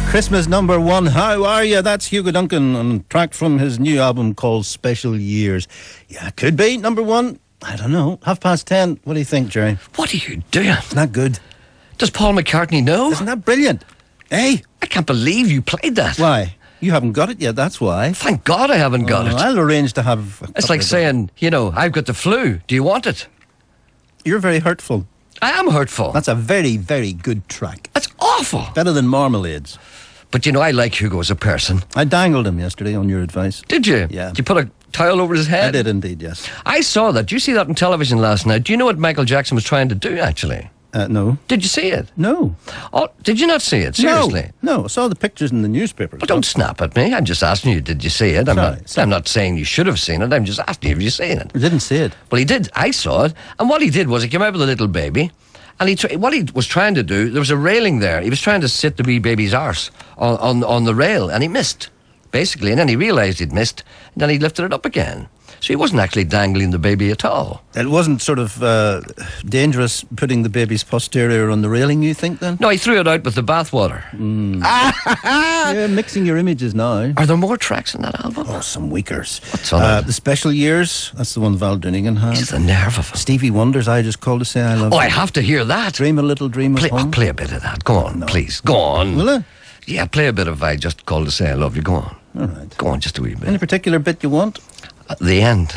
Christmas number one, how are you? That's Hugo Duncan on a track from his new album called Special Years. Yeah, could be number one. I don't know. 10:30. What do you think, Gerry? What are you doing? Isn't that good? Does Paul McCartney know? Isn't that brilliant? Hey? I can't believe you played that. Why? You haven't got it yet, that's why. Thank God I haven't got it. I'll arrange to have... It's like saying, I've got the flu. Do you want it? You're very hurtful. I am hurtful. That's a very, very good track. That's awful. Better than Marmalades. But I like Hugo as a person. I dangled him yesterday on your advice. Did you? Yeah. Did you put a towel over his head? I did indeed, yes. I saw that. Did you see that on television last night? Do you know what Michael Jackson was trying to do, actually? No. Did you see it? No. Oh, did you not see it? Seriously? No, I saw the pictures in the newspapers. But don't snap at me. I'm just asking you, did you see it? I'm not saying you should have seen it. I'm just asking you, have you seen it? I didn't see it. Well, he did. I saw it. And what he did was he came out with a little baby. And what he was trying to do, there was a railing there. He was trying to sit the wee baby's arse on the rail, and he missed, basically. And then he realised he'd missed, and then he lifted it up again. So he wasn't actually dangling the baby at all. It wasn't sort of dangerous putting the baby's posterior on the railing, you think, then? No, he threw it out with the bathwater. You're mixing your images now. Are there more tracks in that album? Oh, some weakers. What's on it? The Special Years, that's the one Val Doonigan had. He's the nerve of it. Stevie Wonder's I Just Called to Say I Love You. I have to hear that. Dream a Little Dream of Home. Play a bit of that. Go on, please. Go on. Will I? Yeah, play a bit of I Just Called to Say I Love You. Go on. All right. Go on, just a wee bit. Any particular bit you want? At the end.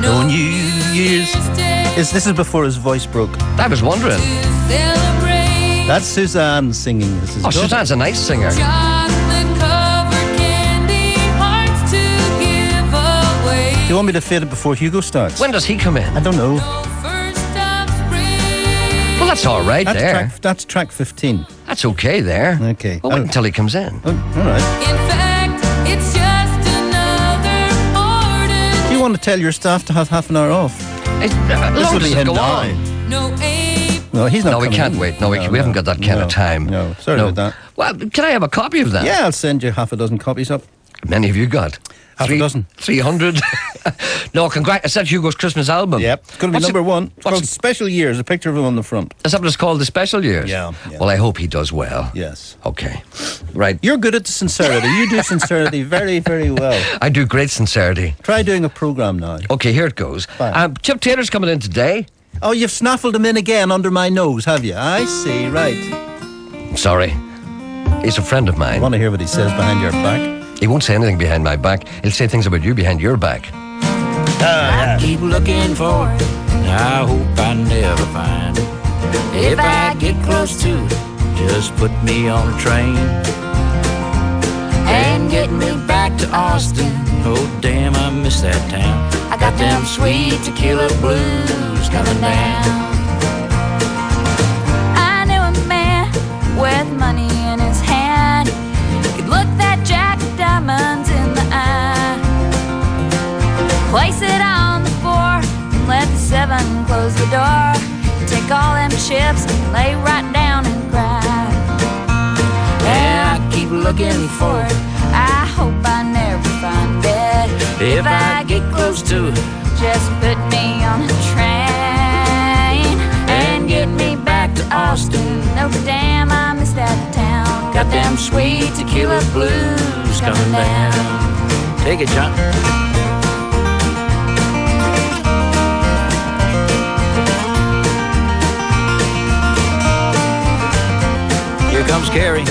No New Year's. This is before his voice broke. I was wondering. That's Suzanne singing. This is Suzanne's a nice singer. Do you want me to fade it before Hugo starts? When does he come in? I don't know. Well, that's all right there. That's track 15. That's okay there. Okay. Well, wait until he comes in. Oh, all right. In fact, it's just another ordinary. Do you want to tell your staff to have half an hour off? This will be go on. No aim. No, he's not. No, we can't wait. No, we haven't got that kind of time. No, sorry about that. Well, can I have a copy of that? Yeah, I'll send you half a dozen copies up. How many have you got? Half a dozen. 300. No, congrats. I said Hugo's Christmas album. Yep. It's going to be number one. It's called Special Years, a picture of him on the front. Is that what it's called, the Special Years? Yeah. Well, I hope he does well. Yes. Okay. Right. You're good at sincerity. You do sincerity very, very well. I do great sincerity. Try doing a programme now. Okay, here it goes. Chip Taylor's coming in today. Oh, you've snaffled him in again under my nose, have you? I see, right. Sorry. He's a friend of mine. I want to hear what he says behind your back. He won't say anything behind my back. He'll say things about you behind your back. I keep looking for it. I hope I never find it. If I get close to it, just put me on a train and get me back to Austin. Oh damn, I miss that town. I got them sweet tequila blues coming down. I knew a man with money in his hand. Could look that jack of diamonds in the eye, place it on the floor, and let the seven close the door. Take all them chips and lay right down and cry. Yeah, I keep looking for it. I hope I never find it. If I get close to it, just put me on a train and get me back to Austin. No damn, I miss that town. Got them sweet tequila blues coming down. Take it, John. Here comes Gerry.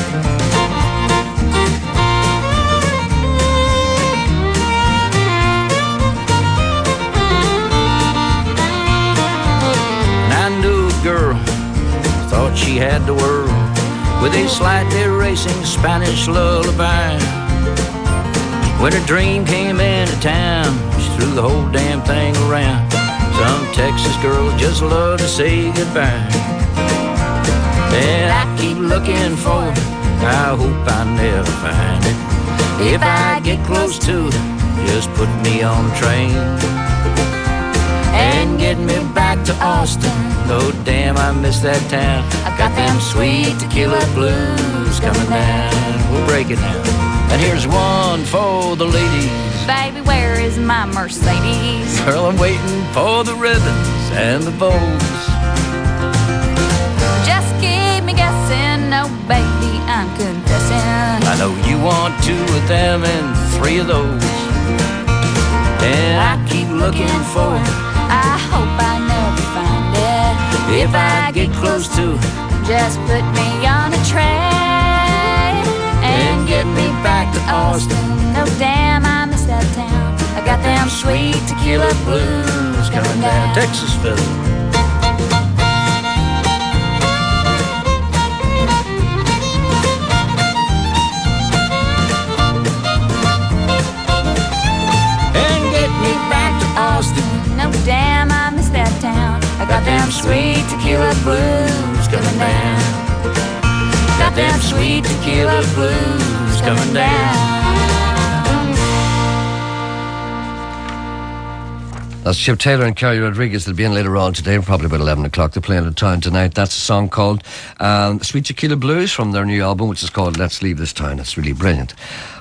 And I knew a girl, thought she had the world, with a slightly racing Spanish lullaby. When her dream came into town, she threw the whole damn thing around. Some Texas girls just love to say goodbye. And I keep looking for it. I hope I never find it. If I get close to it, just put me on a train and get me back to Austin. Oh damn, I miss that town. I got them sweet tequila blues coming down. We'll break it down. And here's one for the ladies. Baby, where is my Mercedes? Girl, I'm waiting for the ribbons and the bows. Just keep me guessing, no baby, I'm confessing. I know you want 2 of them and 3 of those. And I keep looking for it. I hope I never find it. If I get close to, just put me on a train and get me back to Austin. Oh damn, I miss that town. I got them sweet tequila blues coming down. Texas fella. No damn, I miss that town. I got them sweet tequila blues coming down. Got them sweet tequila blues coming down. That's Chip Taylor and Kerry Rodriguez. They'll be in later on today, probably about 11 o'clock. They're playing in town tonight. That's a song called Sweet Tequila Blues from their new album, which is called Let's Leave This Town. It's really brilliant.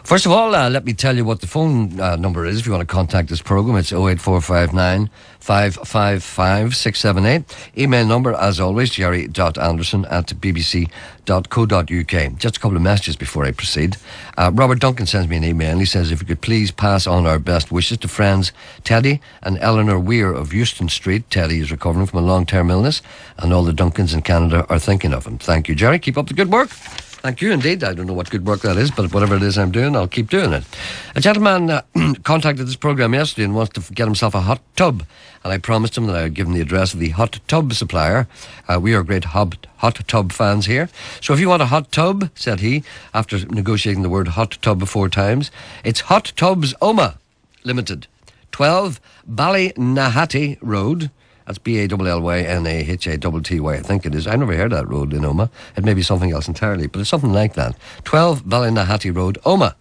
First of all, let me tell you what the phone number is if you want to contact this programme. It's 08459 555 678. Email number, as always, gerry.anderson@bbc.co.uk. Just a couple of messages before I proceed. Robert Duncan sends me an email and he says, if you could please pass on our best wishes to friends Teddy and Eleanor Weir of Euston Street. Teddy is recovering from a long-term illness and all the Duncans in Canada are thinking of him. Thank you, Gerry. Keep up the good work. Thank you indeed. I don't know what good work that is, but whatever it is I'm doing, I'll keep doing it. A gentleman contacted this programme yesterday and wants to get himself a hot tub. And I promised him that I would give him the address of the hot tub supplier. We are great hot tub fans here. So if you want a hot tub, said he, after negotiating the word hot tub 4 times, it's Hot Tubs Oma Limited, 12 Ballynahati Road. That's Ballynahty, I think it is. I never heard that road in Oma. It may be something else entirely, but it's something like that. 12 Ballynahty Road, Oma.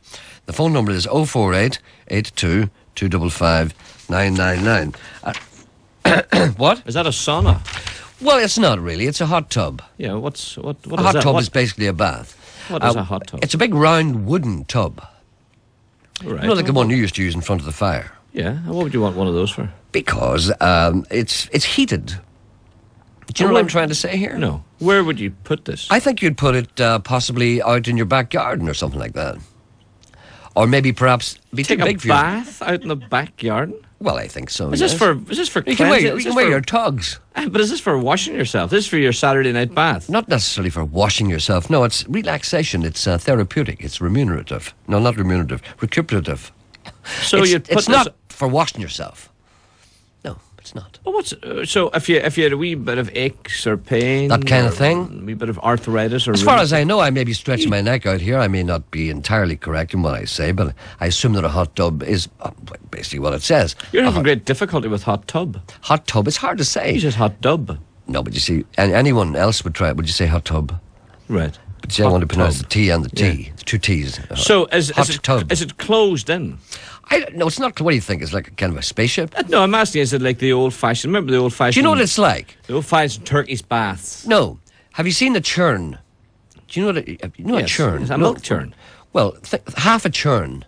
The phone number is 048 82 255 999. What? Is that a sauna? Well, it's not really. It's a hot tub. Yeah, what A is hot that? tub is basically a bath. What is a hot tub? It's a big round wooden tub. Right. You know, like the one you used to use in front of the fire. Yeah, and what would you want one of those for? Because it's heated. Do you know what I'm trying to say here? No. Where would you put this? I think you'd put it possibly out in your back garden or something like that. Or maybe perhaps be Take too a big for you. bath out in the back garden? Well, I think so. Is yes. this for You can wear, cleansing? you can wear your togs. But is this for washing yourself? This is for your Saturday night bath? Not necessarily for washing yourself. No, it's relaxation. It's therapeutic. It's remunerative. No, not remunerative. Recuperative. So you'd put it's this... not for washing yourself. No, it's not. Well, so if you had a wee bit of aches or pain, That kind of or thing? a wee bit of arthritis, or As far as I know, I may be stretching my neck out here. I may not be entirely correct in what I say, but I assume that a hot tub is basically what it says. You're having great difficulty with hot tub. Hot tub, it's hard to say. You said hot tub, No, but you see, anyone else would try it. Would you say hot tub? right? But see, I Hot want to pronounce tub. the T and the T. Yeah. It's 2 T's. So hot tub. Is it closed in? No, it's not. What do you think? It's like a kind of a spaceship? No, I'm asking. Is it like the old-fashioned? Remember the old-fashioned? Do you know what it's like? The old-fashioned Turkish baths. No. Have you seen the churn? Do you know what a Yes, churn? yes, a No. milk churn. Well, half a churn.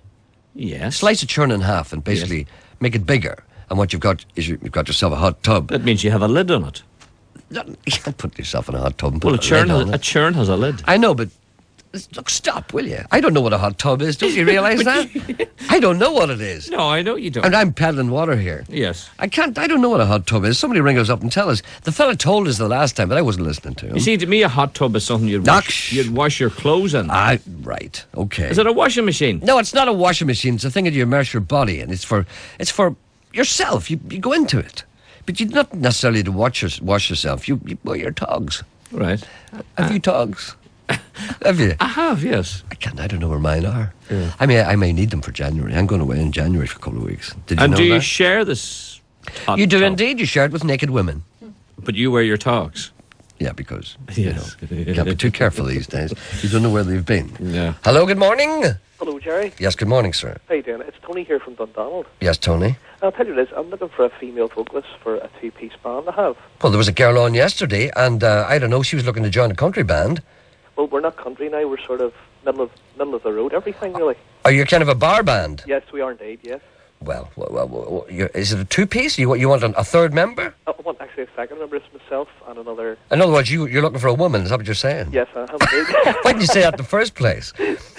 Yes. Slice a churn in half and basically make it bigger. And what you've got is you've got yourself a hot tub. That means you have a lid on it. You can't put yourself in a hot tub and put Well, a lid on a it. churn has a lid. I know, but look, stop, will you? I don't know what a hot tub is. Don't you realise that? I don't know what it is. No, I know you don't. And I'm peddling water here. Yes. I don't know what a hot tub is. Somebody ring us up and tell us. The fella told us the last time, but I wasn't listening to him. You see, to me, a hot tub is something you'd wash your clothes in. Right, okay. Is it a washing machine? No, it's not a washing machine. It's a thing that you immerse your body in. It's for yourself. You go into it. But you not necessarily to wash yourself. You wear your togs. Right. Have you togs? Have you? I have, yes. I don't know where mine are. Yeah. I may need them for January. I'm going away in January for a couple of weeks. Did you know do you that? share this hot You do tub? indeed. You share it with naked women. But you wear your togs. Yeah, because Yes. you can't be too careful these days. You don't know where they've been. Yeah. Hello, good morning. Hello, Gerry. Yes, good morning, sir. How you doing? It's Tony here from Dundonald. Yes, Tony. I'll tell you this, I'm looking for a female vocalist for a 2-piece band to have. Well, there was a girl on yesterday, and I don't know, she was looking to join a country band. Well, we're not country now, we're sort of middle of the road, everything really. Are you kind of a bar band? Yes, we are indeed. Yes. Well, is it a two-piece? You want a third member? I want actually a second member. It's myself and another. In other words, you're looking for a woman. Is that what you're saying? Yes, I have indeed. Why didn't you say that in the first place?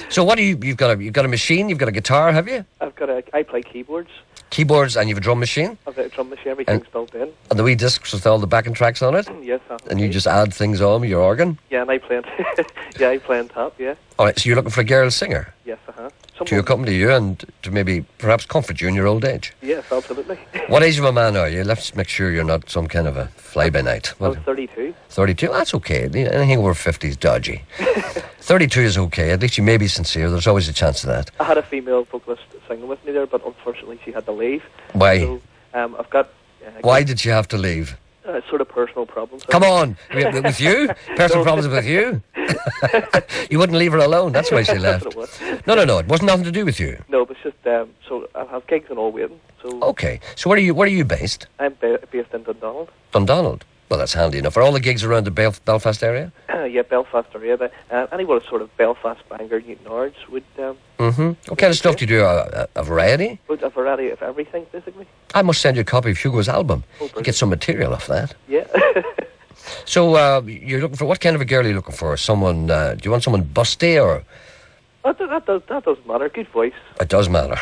So what do you've got a machine? You've got a guitar, have you? I play keyboards. Keyboards, and you've a drum machine? I've got a drum machine. Everything's built in. And the wee discs with all the backing tracks on it? Yes, I have And you indeed. just add things on with your organ? Yeah, and I play. Yeah, I play on top. Yeah. All right, so you're looking for a girl singer Yes, to accompany you and to maybe perhaps comfort you in your old age. Yes, absolutely. What age of a man are you? Let's make sure you're not some kind of a fly-by-night. I'm 32. 32? That's okay. Anything over 50 is dodgy. 32 is okay. At least you may be sincere. There's always a chance of that. I had a female vocalist singing with me there, but unfortunately she had to leave. Why? So, I've got. Why did she have to leave? Sort of personal problems. Come on. With you? Personal problems with you? You wouldn't leave her alone. That's why she That's left. what it was. No. It wasn't nothing to do with you. No, but it's just so I have gigs and all waiting. So Okay. So where are you based? I'm based in Dundonald. Dundonald. Well, that's handy enough. Are all the gigs around the Belfast area? Yeah, Belfast area. But anyone sort of Belfast, Bangor, Newton Ards would. What kind of stuff do you do? A variety? Would a variety of everything, basically. I must send you a copy of Hugo's album. Oh, You brilliant. get some material off that. Yeah. So you're looking for what kind of a girl are you looking for? Someone? Do you want someone busty or? that doesn't matter. Good voice. It does matter.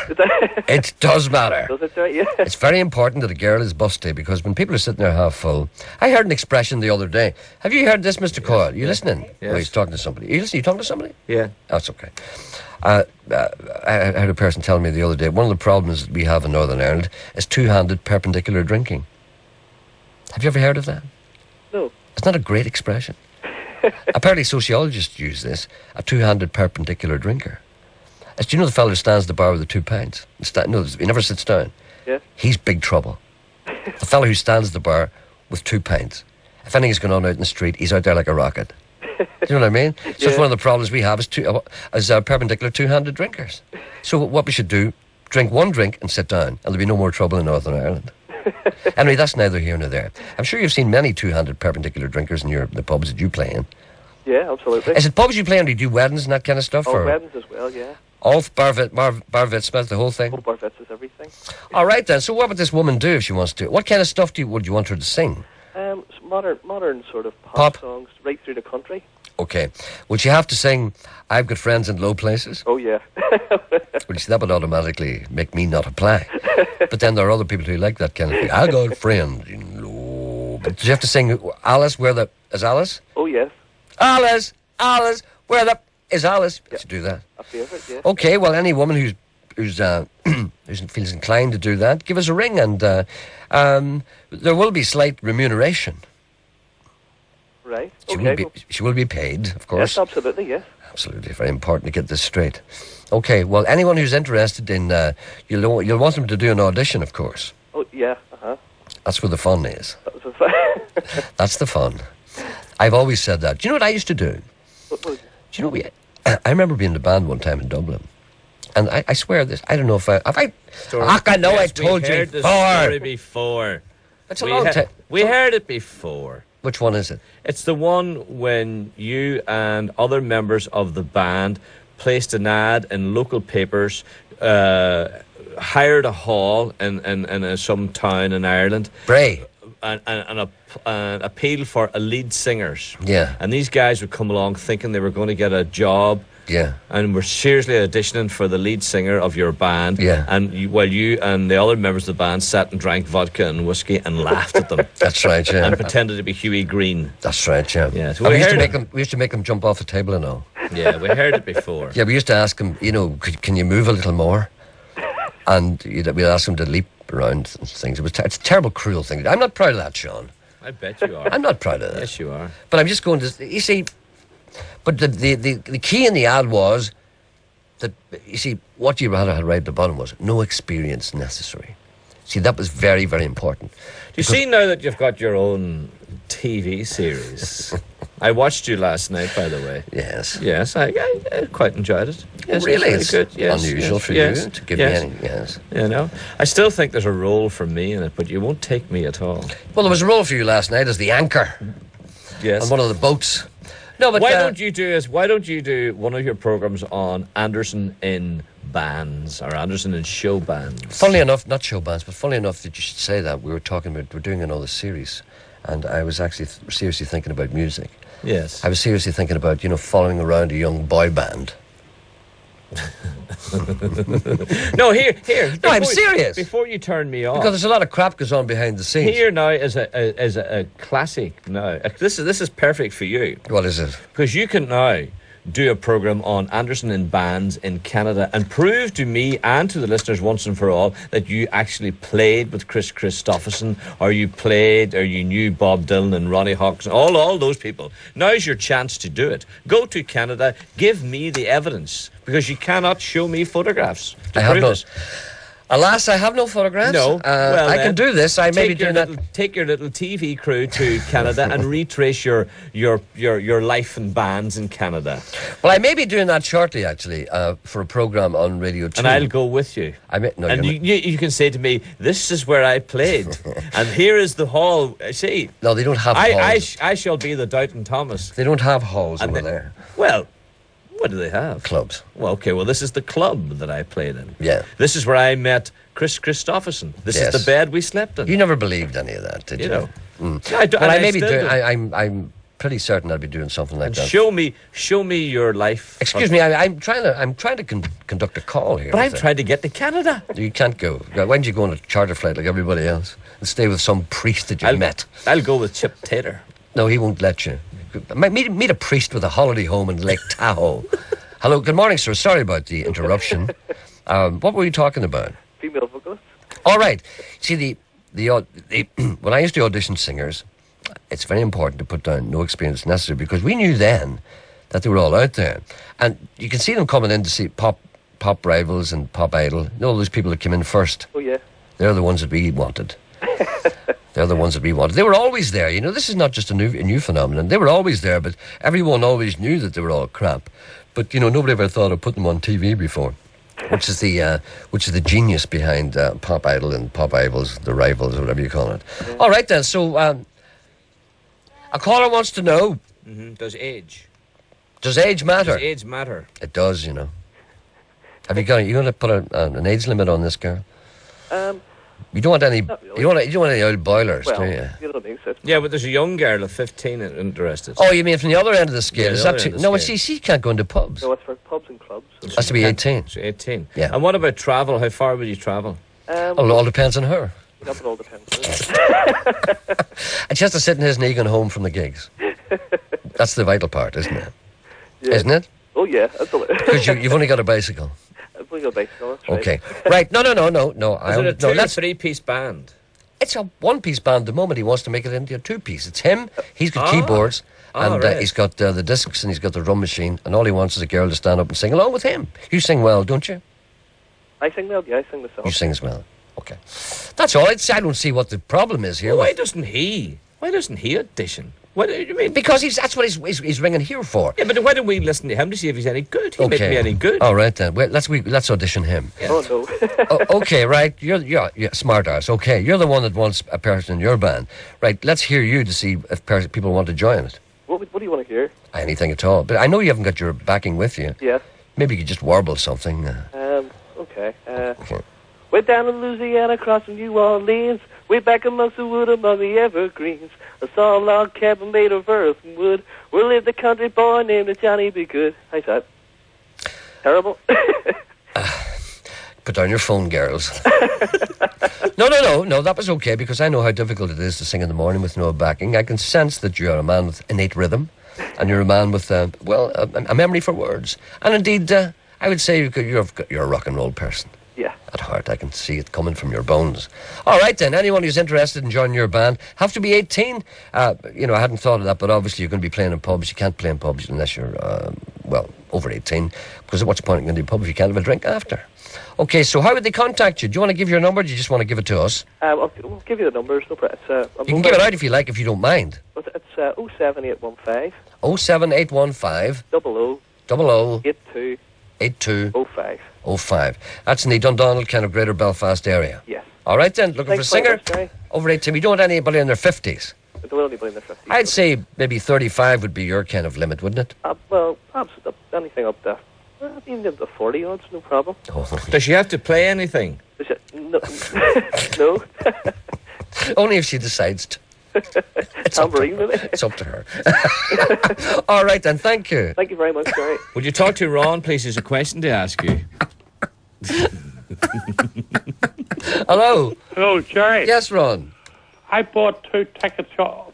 It does matter. Does it? Yeah. It's very important that a girl is busty because when people are sitting there half full, I heard an expression the other day. Have you heard this, Mr. Coyle? You listening? Yes. Oh, he's talking to somebody. You listening? You talking to somebody? Yeah. That's okay. I had a person tell me the other day, one of the problems that we have in Northern Ireland is two-handed perpendicular drinking. Have you ever heard of that? No. It's not a great expression. Apparently sociologists use this, a two-handed perpendicular drinker. Do you know the fellow who stands at the bar with the 2 pints? No, he never sits down. Yeah. He's big trouble. The fellow who stands at the bar with 2 pints. If anything's going on out in the street, he's out there like a rocket. Do you know what I mean? So it's Yeah. one of the problems we have is perpendicular two-handed drinkers. So what we should do, drink one drink and sit down, and there'll be no more trouble in Northern Ireland. Anyway, that's neither here nor there. I'm sure you've seen many two-handed perpendicular drinkers in the pubs that you play in. Yeah, absolutely. Is it pubs you play in? Do you do weddings and that kind of stuff? Oh, or weddings as well. Yeah. all Bar Smith, the whole thing? Whole bar vets is everything. All right then. So what would this woman do if she wants to? What kind of stuff would you want her to sing? Modern sort of Pop? songs right through the country. Okay. Would she have to sing "I've Got Friends in Low Places"? Oh yeah. Well, you see, that would automatically make me not apply. But then there are other people who like that kind of thing. I got friends in low. But do you have to sing Alice? Is Alice? Oh yes. Alice, where the is Alice? Let's do that. A favourite. Yeah. Okay. Well, any woman who feels inclined to do that, give us a ring, and there will be slight remuneration. Right. She will be paid, of course. Yes, absolutely. Yes. Absolutely, very important to get this straight. Okay, well, anyone who's interested in, you'll want them to do an audition, of course. Oh yeah. That's where the fun is. That was a That's the fun. I've always said that. Do you know what I used to do? what was it? Do you know I remember being in a band one time in Dublin, and I swear this. I don't know if I. I know I told we you heard the story before. before. It's a long time. We heard it before. Which one is it? It's the one when you and other members of the band placed an ad in local papers, hired a hall in some town in Ireland, Bray. and appealed for a lead singers. Yeah. And these guys would come along thinking they were going to get a job. Yeah. And were seriously auditioning for the lead singer of your band. Yeah. And while you and the other members of the band sat and drank vodka and whiskey and laughed at them. That's right, yeah. And pretended to be Huey Green. That's right, yeah. Yeah, so And we we heard used to make them jump off the table and all. Yeah, we heard it before. Yeah, we used to ask them, can you move a little more? And we'd ask them to leap around and things. It's a terrible, cruel thing. I'm not proud of that, Sean. I bet you are. I'm not proud of that. Yes, you are. But I'm just going to, you see, but the key in the ad was that, you see, what you had right at the bottom was no experience necessary. See, that was very, very important. Do you see now that you've got your own TV series? I watched you last night, by the way. Yes. Yes, I quite enjoyed it. Yes, Really? it was very It's good. Yes, unusual yes, for yes, you to give yes. me any, yes. You know, I still think there's a role for me in it, but you won't take me at all. Well, there was a role for you last night as the anchor Yes. on one of the boats. No, but why don't you do one of your programs on Anderson in bands or Anderson in show bands? Funnily enough, not show bands, but funnily enough that you should say that, we're doing another series, and I was actually seriously thinking about music. Yes. I was seriously thinking about, following around a young boy band. No, here. No, I'm serious. Before you turn me off, Because there's a lot of crap goes on behind the scenes. here now is a classic. Now this is perfect for you What is it? because you can now do a program on Anderson in bands in Canada and prove to me and to the listeners once and for all that you actually played with Chris Christopherson, or you knew Bob Dylan and Ronnie Hawkins, all those people. Now's your chance to do it. Go to Canada, give me the evidence, because you cannot show me photographs to prove it. Alas, I have no photographs. No. Well, I can do this. I may be doing that. Take your little TV crew to Canada and retrace your life and bands in Canada. Well, I may be doing that shortly, actually, for a program on Radio 2. And I'll go with you. No, You can say to me, this is where I played. And here is the hall. See. No, they don't have halls. I shall be the Doubting Thomas. They don't have halls And over they- there. Well, what do they have? Clubs. Well, okay, this is the club that I played in. Yeah. This is where I met Chris Christopherson. This is the bed we slept in. You never believed any of that, did you? I may be still doing. do. I'm pretty certain I'll be doing something like that. Show me your life. Excuse me, I'm trying to conduct a call here. But I'm trying to get to Canada. You can't go. Why don't you go on a charter flight like everybody else and stay with some priest that you met? I'll go with Chip Taylor. No, he won't let you. Meet a priest with a holiday home in Lake Tahoe. Hello, good morning, sir. Sorry about the interruption. What were you talking about? Female vocalist. All right. See, when I used to audition singers, it's very important to put down no experience necessary, because we knew then that they were all out there. And you can see them coming in to see pop rivals and Pop Idol. All those people that came in first. Oh, yeah. They're the ones that we wanted. They're the ones that we wanted. They were always there. This is not just a new phenomenon. They were always there, but everyone always knew that they were all crap. But, nobody ever thought of putting them on TV before. Which is the genius behind Pop Idol and Pop Rivals, the Rivals, or whatever you call it. Yeah. All right then. So a caller wants to know: Does age matter? Does age matter? It does. Have you going to put an age limit on this girl? You don't want any. Really. You don't want any old boilers, do you? You don't think so. Yeah, but there's a young girl of 15 interested. Oh, you mean from the other end of the scale? Yeah, no, she can't go into pubs. No, it's for pubs and clubs. Has to be 18. So 18. Yeah. And what about travel? How far would you travel? It all depends on her. It all depends. And she has to sit in his knee going home from the gigs. That's the vital part, isn't it? Yeah. Isn't it? Oh yeah, absolutely. Because you've only got a bicycle. I've only got a bicycle. That's right. Okay. Right. No. Is it a two or three-piece band? It's a one-piece band. The moment he wants to make it into a two-piece, it's him. He's got keyboards, and right. He's got the discs, and he's got the drum machine, and all he wants is a girl to stand up and sing along with him. You sing well, don't you? I sing well. Yeah, I sing the song. You sing as well. Okay. That's all. I don't see what the problem is here. Well, why doesn't he audition? What do you mean? Because that's what he's ringing here for. Yeah, but why don't we listen to him to see if he's any good? He might be any good. All right then. Well, let's audition him. Yeah. Oh no. Okay, right. You're smart ass. Okay, you're the one that wants a person in your band. Right. Let's hear you to see if people want to join it. What do you want to hear? Anything at all. But I know you haven't got your backing with you. Yeah. Maybe you could just warble something. Okay. We're down in Louisiana, across from New Orleans. Way back amongst the wood, among the evergreens. I saw a log cabin made of earth and wood. Where lived a country boy named Johnny Be Good. How's that? Terrible? Put down your phone, girls. No, that was okay, because I know how difficult it is to sing in the morning with no backing. I can sense that you're a man with innate rhythm, and you're a man with, a memory for words. And indeed, I would say you're a rock and roll person. Yeah. At heart, I can see it coming from your bones. All right, then. Anyone who's interested in joining your band have to be 18. I hadn't thought of that, but obviously you're going to be playing in pubs. You can't play in pubs unless you're, over 18. Because what's the point of going to a pub if you can't have a drink after? Okay, so how would they contact you? Do you want to give your number, or do you just want to give it to us? We'll give you the numbers. No problem. You can give it out if you like, if you don't mind. It's 07815 07815 00 82 05. That's in the Dundonald, kind of Greater Belfast area. Yes. All right then, looking Thanks for a singer very much, over 18. We don't want anybody in their 50s. It will only be in the 50s. I'd say maybe 35 would be your kind of limit, wouldn't it? Well, perhaps anything up there. Even up to 40 odds, no problem. Oh, Does she have to play anything? No. No. only if she decides to. It's up to Tambourine, her. maybe? It's up to her. All right, then. Thank you. Thank you very much, Gerry. Would you talk to Ron, please? There's a question to ask you. Hello. Hello, Gerry. Yes, Ron. I bought 2 tickets for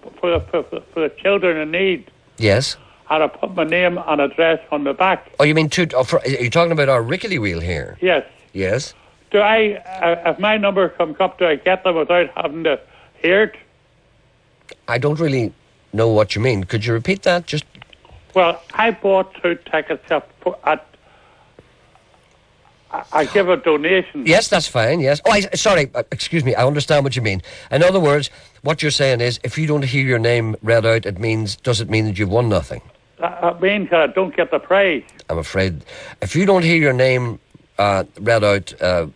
the children in need, Yes. and I put my name and address on the back. Oh, you mean are you talking about our rickety wheel here? Yes. Yes. Do I, if my number comes up, do I get them without having to hear it? I don't really know what you mean. Could you repeat that? Just Well, I bought 2 tickets I give a donation. yes, that's fine. Yes. Oh, sorry. Excuse me. I understand what you mean. In other words, what you're saying is, if you don't hear your name read out, does it mean that you've won nothing? That means that I don't get the prize. I'm afraid, if you don't hear your name read out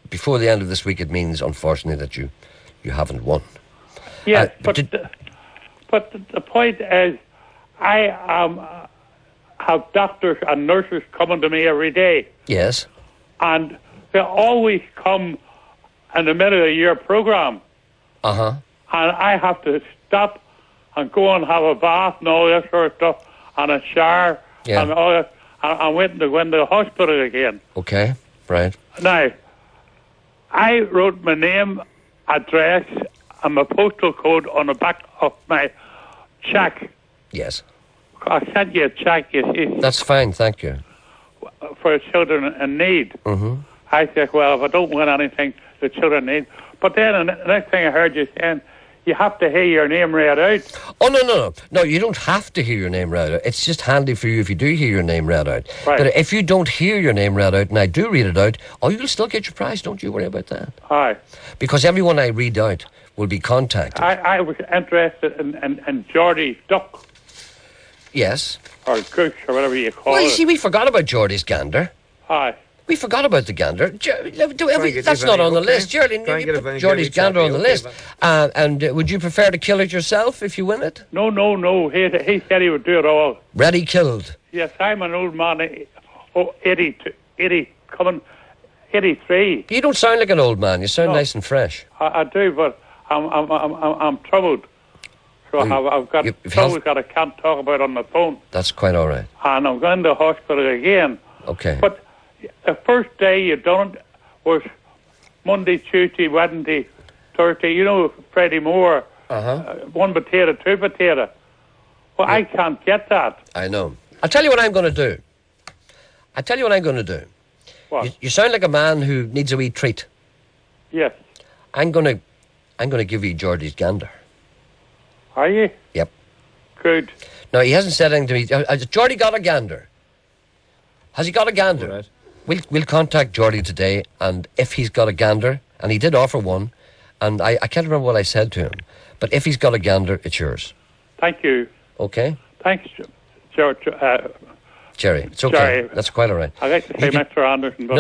before the end of this week, it means, unfortunately, that you haven't won. Yes, but but the point is, I have doctors and nurses coming to me every day. Yes. And they always come in the middle of your program. Uh-huh. And I have to stop and go and have a bath and all that sort of stuff, and a shower, Yeah. and all that. And I'm waiting to go into the hospital again. Okay. Right. Now, I wrote my name, address, and my postal code on the back of my cheque. Yes. I sent you a cheque, you see, That's fine. Thank you. for children in need. Mm-hmm. I said, well, if I don't win anything, the children need. But then the next thing I heard you saying, you have to hear your name read out. Oh, no. No, you don't have to hear your name read out. It's just handy for you if you do hear your name read out. Right. But if you don't hear your name read out and I do read it out, you'll still get your prize. Don't you worry about that. Aye. Because everyone I read out will be contacted. I was interested in Geordie's duck, Yes. or goose, or whatever you call Well, you it. see, we forgot about Geordie's gander. Aye. We forgot about the gander. get That's a not venue, on the okay. list. Gerry, Try and you get a put venue, Geordie's Gerry, gander on the okay, list. And would you prefer to kill it yourself if you win it? No. He said he would do it all. Ready, killed. Yes, I'm an old man, 80, coming 83. You don't sound like an old man. You sound No. nice and fresh. I do, but I'm troubled. So Well, I've got you've troubles that I can't talk about on the phone. That's quite all right. And I'm going to the hospital again. Okay. But the first day you done it was Monday, Tuesday, Wednesday, Thursday. You know, Freddie Moore, one potato, 2 potato. Well, I can't get that. I know. I'll tell you what I'm going to do. What? You sound like a man who needs a wee treat. Yes. I'm going to give you Geordie's gander. Are you? Yep. Good. No, he hasn't said anything to me. Has Geordie got a gander? Has he got a gander? Right. We'll contact Geordie today, and if he's got a gander, and he did offer one, and I can't remember what I said to him, but if he's got a gander, it's yours. Thank you. Okay? Thanks, George. Gerry, it's okay. Gerry. That's quite all right. I'd like to say Mr. Anderson. But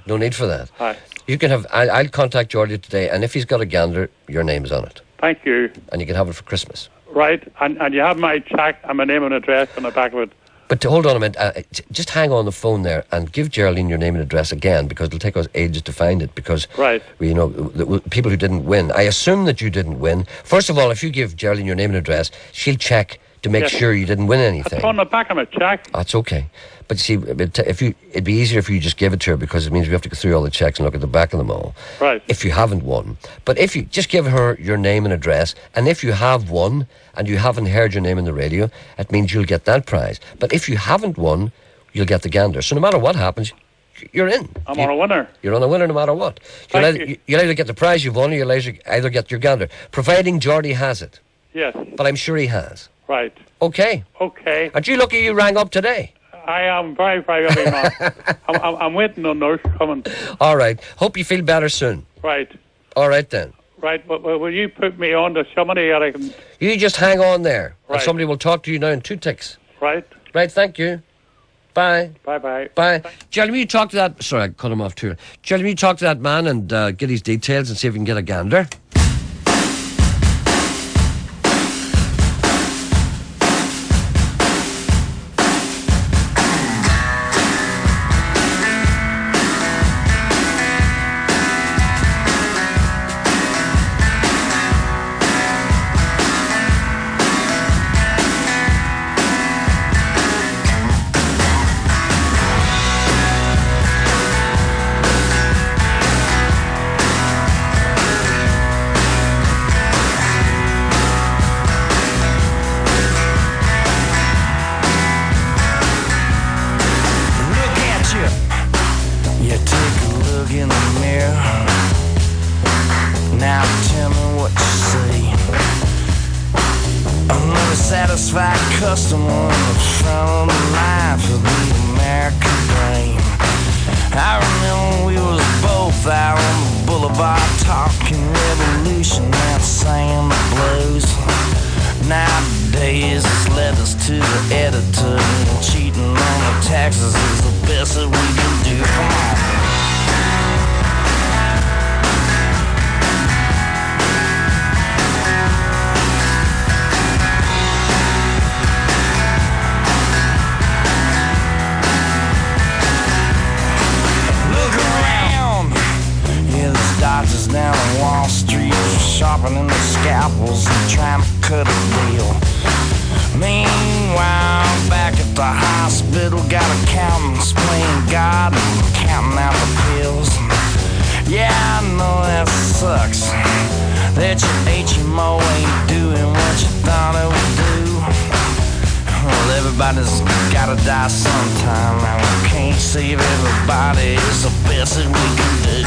No need for that. Aye. You can have. I'll contact Geordie today, and if he's got a gander, your name is on it, Thank you. and you can have it for Christmas. Right. And you have my cheque and my name and address on the back of it. But hold on a minute. Just hang on the phone there and give Geraldine your name and address again, because it'll take us ages to find it. Because Right. the people who didn't win. I assume that you didn't win. First of all, if you give Geraldine your name and address, she'll check to make Yes. sure you didn't win anything. It's on the back of my cheque. That's okay. But see, it'd be easier if you just give it to her, because it means we have to go through all the checks and look at the back of them all. Right. If you haven't won. But if you just give her your name and address, and if you have won and you haven't heard your name in the radio, it means you'll get that prize. But if you haven't won, you'll get the gander. So no matter what happens, you're in. I'm on a winner. You're on a winner no matter what. Thank you. You'll either get the prize you've won, or you'll either get your gander, providing Geordie has it. Yes. But I'm sure he has. Right. Okay. Okay. Aren't you lucky you rang up today? I am very, very happy, man. I'm waiting on nurse coming. All right. Hope you feel better soon. Right. All right then. Right. Well, will you put me on to somebody that I can... You just hang on there, and Right. somebody will talk to you now in 2 ticks. Right. Right, thank you. Bye. Bye-bye. Bye. Jerry, will you talk to that... Sorry, I cut him off too. Jerry, will you talk to that man and get his details and see if we can get a gander? satisfied customer in the front of the line for the American dream. I remember we was both out on the boulevard talking revolution and singing the blues. Nowadays it's letters to the editor and cheating on the taxes is the best that we can do. Come on. Dodgers down on Wall Street, sharpening the scalpels and trying to cut a deal. Meanwhile, back at the hospital, got accountants playing God and counting out the pills. Yeah, I know that sucks, that your HMO ain't doing what you thought it would do. Well, everybody's gotta die sometime, and we can't save everybody, it's the best that we can do.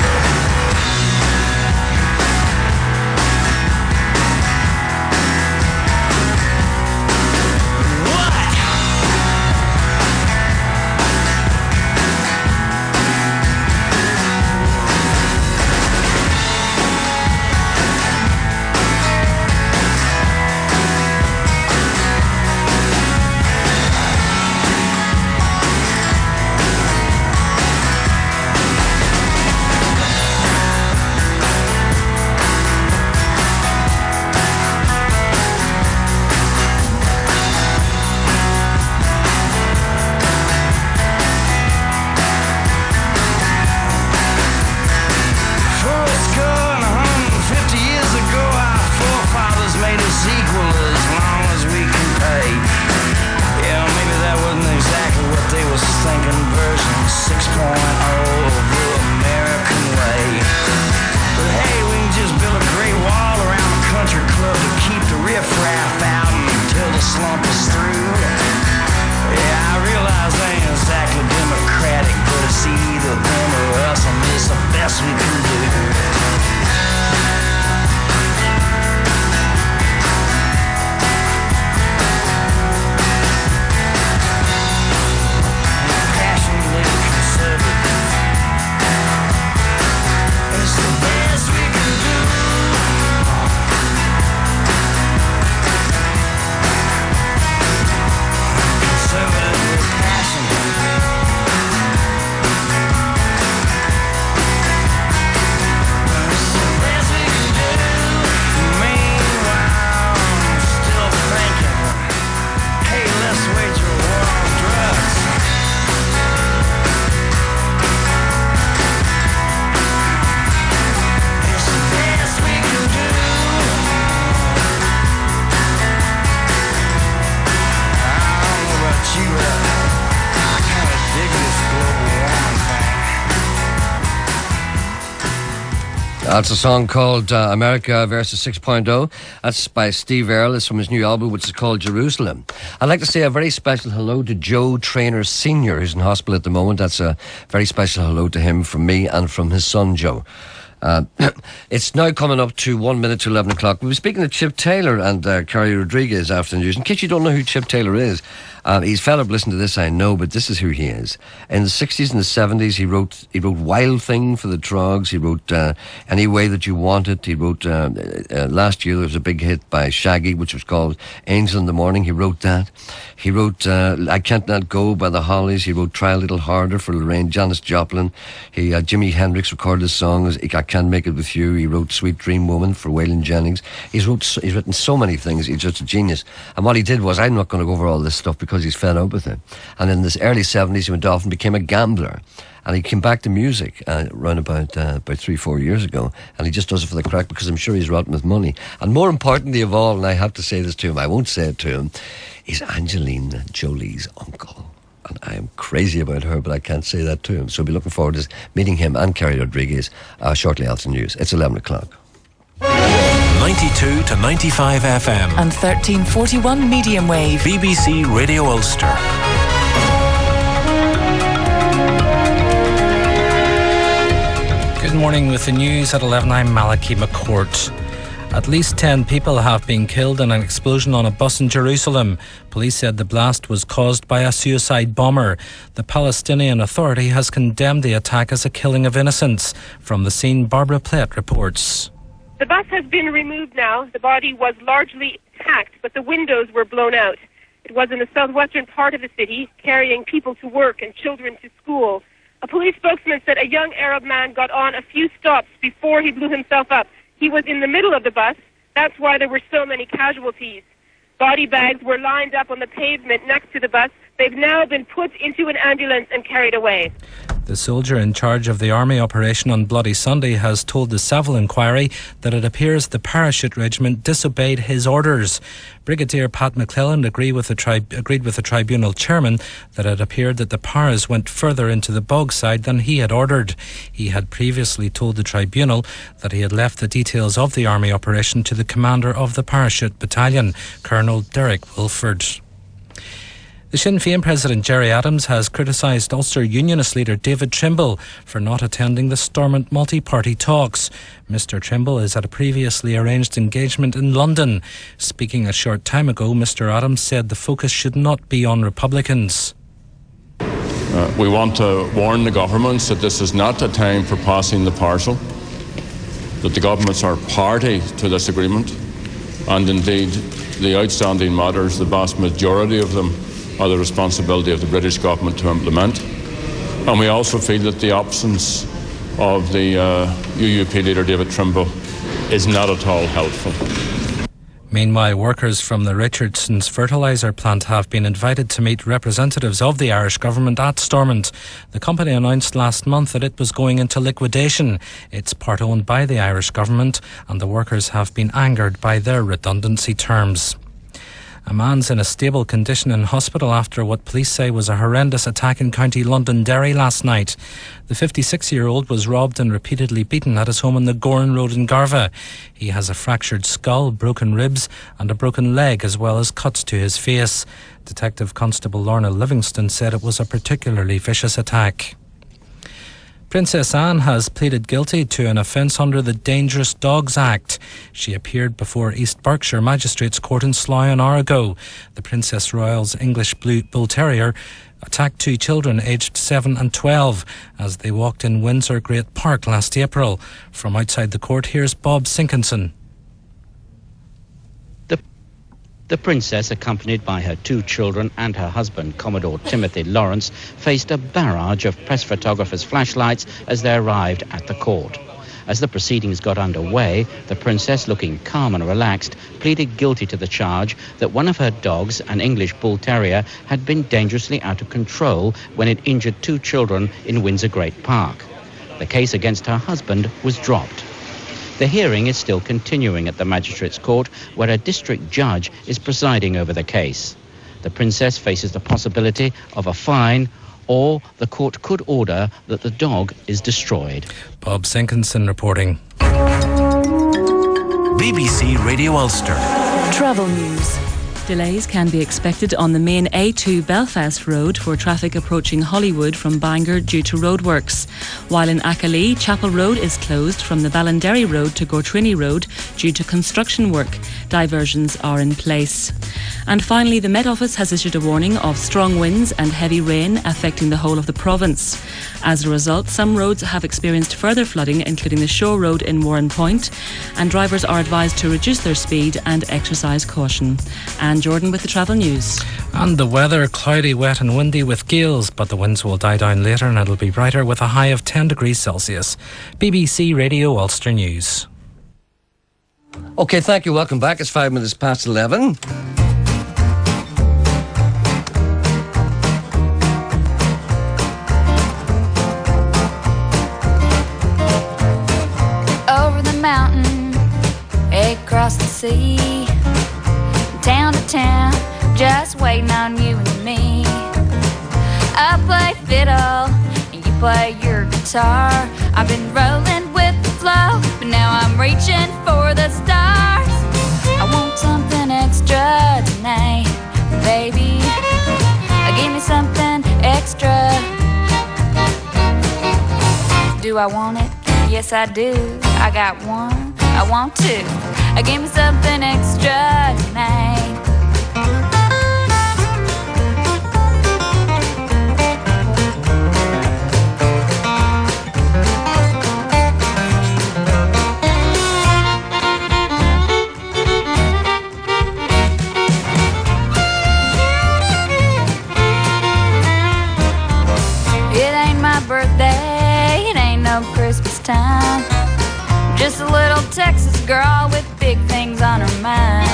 That's a song called America versus 6.0. That's by Steve Earle. It's from his new album, which is called Jerusalem. I'd like to say a very special hello to Joe Traynor Sr., who's in hospital at the moment. That's a very special hello to him from me and from his son, Joe. It's now coming up to 1 minute to 11 o'clock. We were speaking to Chip Taylor and Carrie Rodriguez after the news. In case you don't know who Chip Taylor is, he's fed up listening to this, I know, but this is who he is. In the 60s and the 70s, he wrote Wild Thing for the Trogs. He wrote Any Way That You Want It. He wrote, last year there was a big hit by Shaggy, which was called Angel in the Morning. He wrote that. He wrote I Can't Not Go by the Hollies. He wrote Try a Little Harder for Lorraine, Janis Joplin. Jimi Hendrix recorded his songs. I Can't Make It With You. He wrote Sweet Dream Woman for Waylon Jennings. He's written so many things. He's just a genius. And what he did was, I'm not going to go over all this stuff because he's fed up with it. And in the early 70s, he went off and became a gambler. And he came back to music around about 3-4 years ago. And he just does it for the crack because I'm sure he's rotten with money. And more importantly of all, and I have to say this to him, I won't say it to him, he's Angelina Jolie's uncle. And I am crazy about her, but I can't say that to him. So I'll be looking forward to meeting him and Carrie Rodriguez shortly after the news. It's 11 o'clock. 92 to 95 FM. And 1341 medium wave. BBC Radio Ulster. Good morning with the news at 11. I'm Malachi McCourt. At least 10 people have been killed in an explosion on a bus in Jerusalem. Police said the blast was caused by a suicide bomber. The Palestinian Authority has condemned the attack as a killing of innocents. From the scene, Barbara Platt reports. The bus has been removed now. The body was largely intact, but the windows were blown out. It was in the southwestern part of the city, carrying people to work and children to school. A police spokesman said a young Arab man got on a few stops before he blew himself up. He was in the middle of the bus. That's why there were so many casualties. Body bags were lined up on the pavement next to the bus. They've now been put into an ambulance and carried away. The soldier in charge of the army operation on Bloody Sunday has told the Savile inquiry that it appears the parachute regiment disobeyed his orders. Brigadier Pat McClelland agreed with the tribunal chairman that it appeared that the paras went further into the bog side than he had ordered. He had previously told the tribunal that he had left the details of the army operation to the commander of the parachute battalion, Colonel Derek Wilford. The Sinn Féin President Gerry Adams has criticised Ulster Unionist leader David Trimble for not attending the Stormont multi-party talks. Mr Trimble is at a previously arranged engagement in London. Speaking a short time ago, Mr Adams said the focus should not be on Republicans. We want to warn the governments that this is not a time for passing the parcel, that the governments are party to this agreement, and indeed the outstanding matters, the vast majority of them, are the responsibility of the British government to implement. And we also feel that the absence of the UUP leader David Trimble is not at all helpful. Meanwhile, workers from the Richardson's fertiliser plant have been invited to meet representatives of the Irish government at Stormont. The company announced last month that it was going into liquidation. It's part owned by the Irish government, and the workers have been angered by their redundancy terms. A man's in a stable condition in hospital after what police say was a horrendous attack in County Londonderry last night. The 56-year-old was robbed and repeatedly beaten at his home on the Goran Road in Garva. He has a fractured skull, broken ribs and a broken leg, as well as cuts to his face. Detective Constable Lorna Livingston said it was a particularly vicious attack. Princess Anne has pleaded guilty to an offence under the Dangerous Dogs Act. She appeared before East Berkshire Magistrates Court in Slough an hour ago. The Princess Royal's English Bull Terrier attacked two children aged 7 and 12 as they walked in Windsor Great Park last April. From outside the court, here's Bob Sinkinson. The princess, accompanied by her two children and her husband, Commodore Timothy Lawrence, faced a barrage of press photographers' flashlights as they arrived at the court. As the proceedings got underway, the princess, looking calm and relaxed, pleaded guilty to the charge that one of her dogs, an English Bull Terrier, had been dangerously out of control when it injured two children in Windsor Great Park. The case against her husband was dropped. The hearing is still continuing at the Magistrates Court, where a district judge is presiding over the case. The princess faces the possibility of a fine, or the court could order that the dog is destroyed. Bob Sinkinson reporting. BBC Radio Ulster. Travel news. Delays can be expected on the main A2 Belfast Road for traffic approaching Hollywood from Bangor due to roadworks. While in Achalee, Chapel Road is closed from the Ballinderry Road to Gortrini Road due to construction work. Diversions are in place. And finally, the Met Office has issued a warning of strong winds and heavy rain affecting the whole of the province. As a result, some roads have experienced further flooding, including the Shore Road in Warren Point, and drivers are advised to reduce their speed and exercise caution. And Jordan with the travel news. And the weather, cloudy, wet and windy with gales, but the winds will die down later and it'll be brighter with a high of 10 degrees Celsius. BBC Radio Ulster News. OK, thank you. Welcome back. It's 5 minutes past 11. Over the mountain, across the sea, town to town, just waiting on you and me. I play fiddle and you play your guitar. I've been rolling with the flow, but now I'm reaching for the stars. I want something extra tonight, baby. Give me something extra. Do I want it? Yes, I do. I got one I want to. Give me something extra tonight. It ain't my birthday, it ain't no Christmas time. Just a little Texas girl with big things on her mind.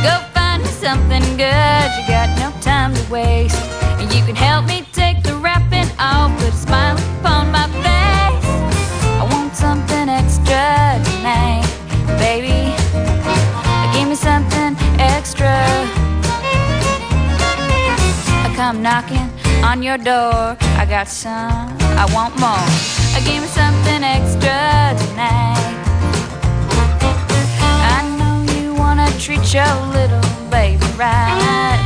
Go find me something good, you got no time to waste. And you can help me take the wrapping off, put a smile upon my face. I want something extra tonight, baby. Give me something extra. I come knocking on your door, I got some, I want more. Give me something extra tonight. I know you wanna treat your little baby right.